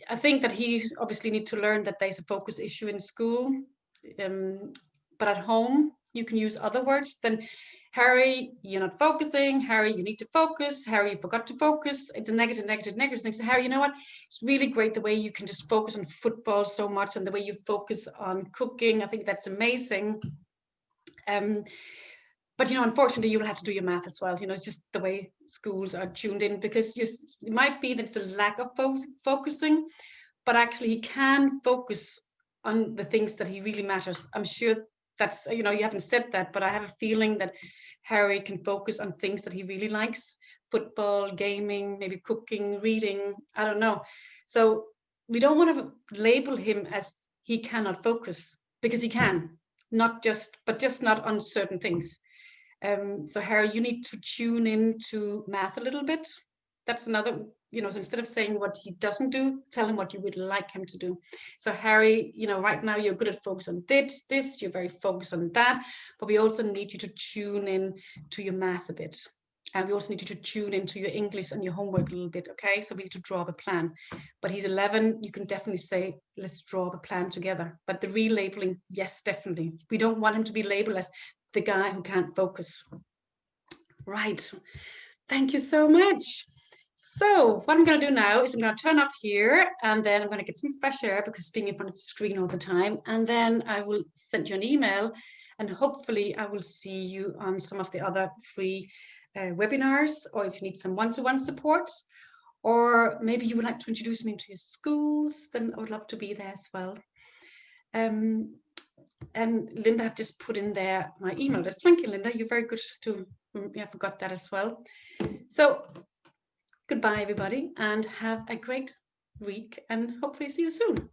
I think that he obviously needs to learn that there's a focus issue in school. But at home, you can use other words than Harry, you're not focusing. Harry, you need to focus. Harry, you forgot to focus. It's a negative thing. So Harry, you know what? It's really great the way you can just focus on football so much and the way you focus on cooking. I think that's amazing. But, you know, unfortunately, you will have to do your math as well. You know, it's just the way schools are tuned in, because it might be that it's a lack of focusing, but actually he can focus on the things that he really matters. I'm sure that's, you know, you haven't said that, but I have a feeling that Harry can focus on things that he really likes: football, gaming, maybe cooking, reading, I don't know. So we don't want to label him as he cannot focus, because he can, but just not on certain things. So Harry, you need to tune in to math a little bit. That's another, so instead of saying what he doesn't do, tell him what you would like him to do. So Harry, right now you're good at focus on this, you're very focused on that, but we also need you to tune in to your math a bit. And we also need you to tune into your English and your homework a little bit, okay? So we need to draw up a plan. But he's 11, you can definitely say, let's draw up a plan together. But the relabeling, yes, definitely. We don't want him to be labeled as the guy who can't focus. Right. Thank you so much. So what I'm going to do now is I'm going to turn off here, and then I'm going to get some fresh air, because being in front of the screen all the time, and then I will send you an email, and hopefully I will see you on some of the other free webinars, or if you need some one-to-one support, or maybe you would like to introduce me into your schools, then I would love to be there as well. And Linda, I've just put in there my email address. Thank you, Linda. You're very good to, I forgot that as well. So goodbye, everybody, and have a great week, and hopefully see you soon.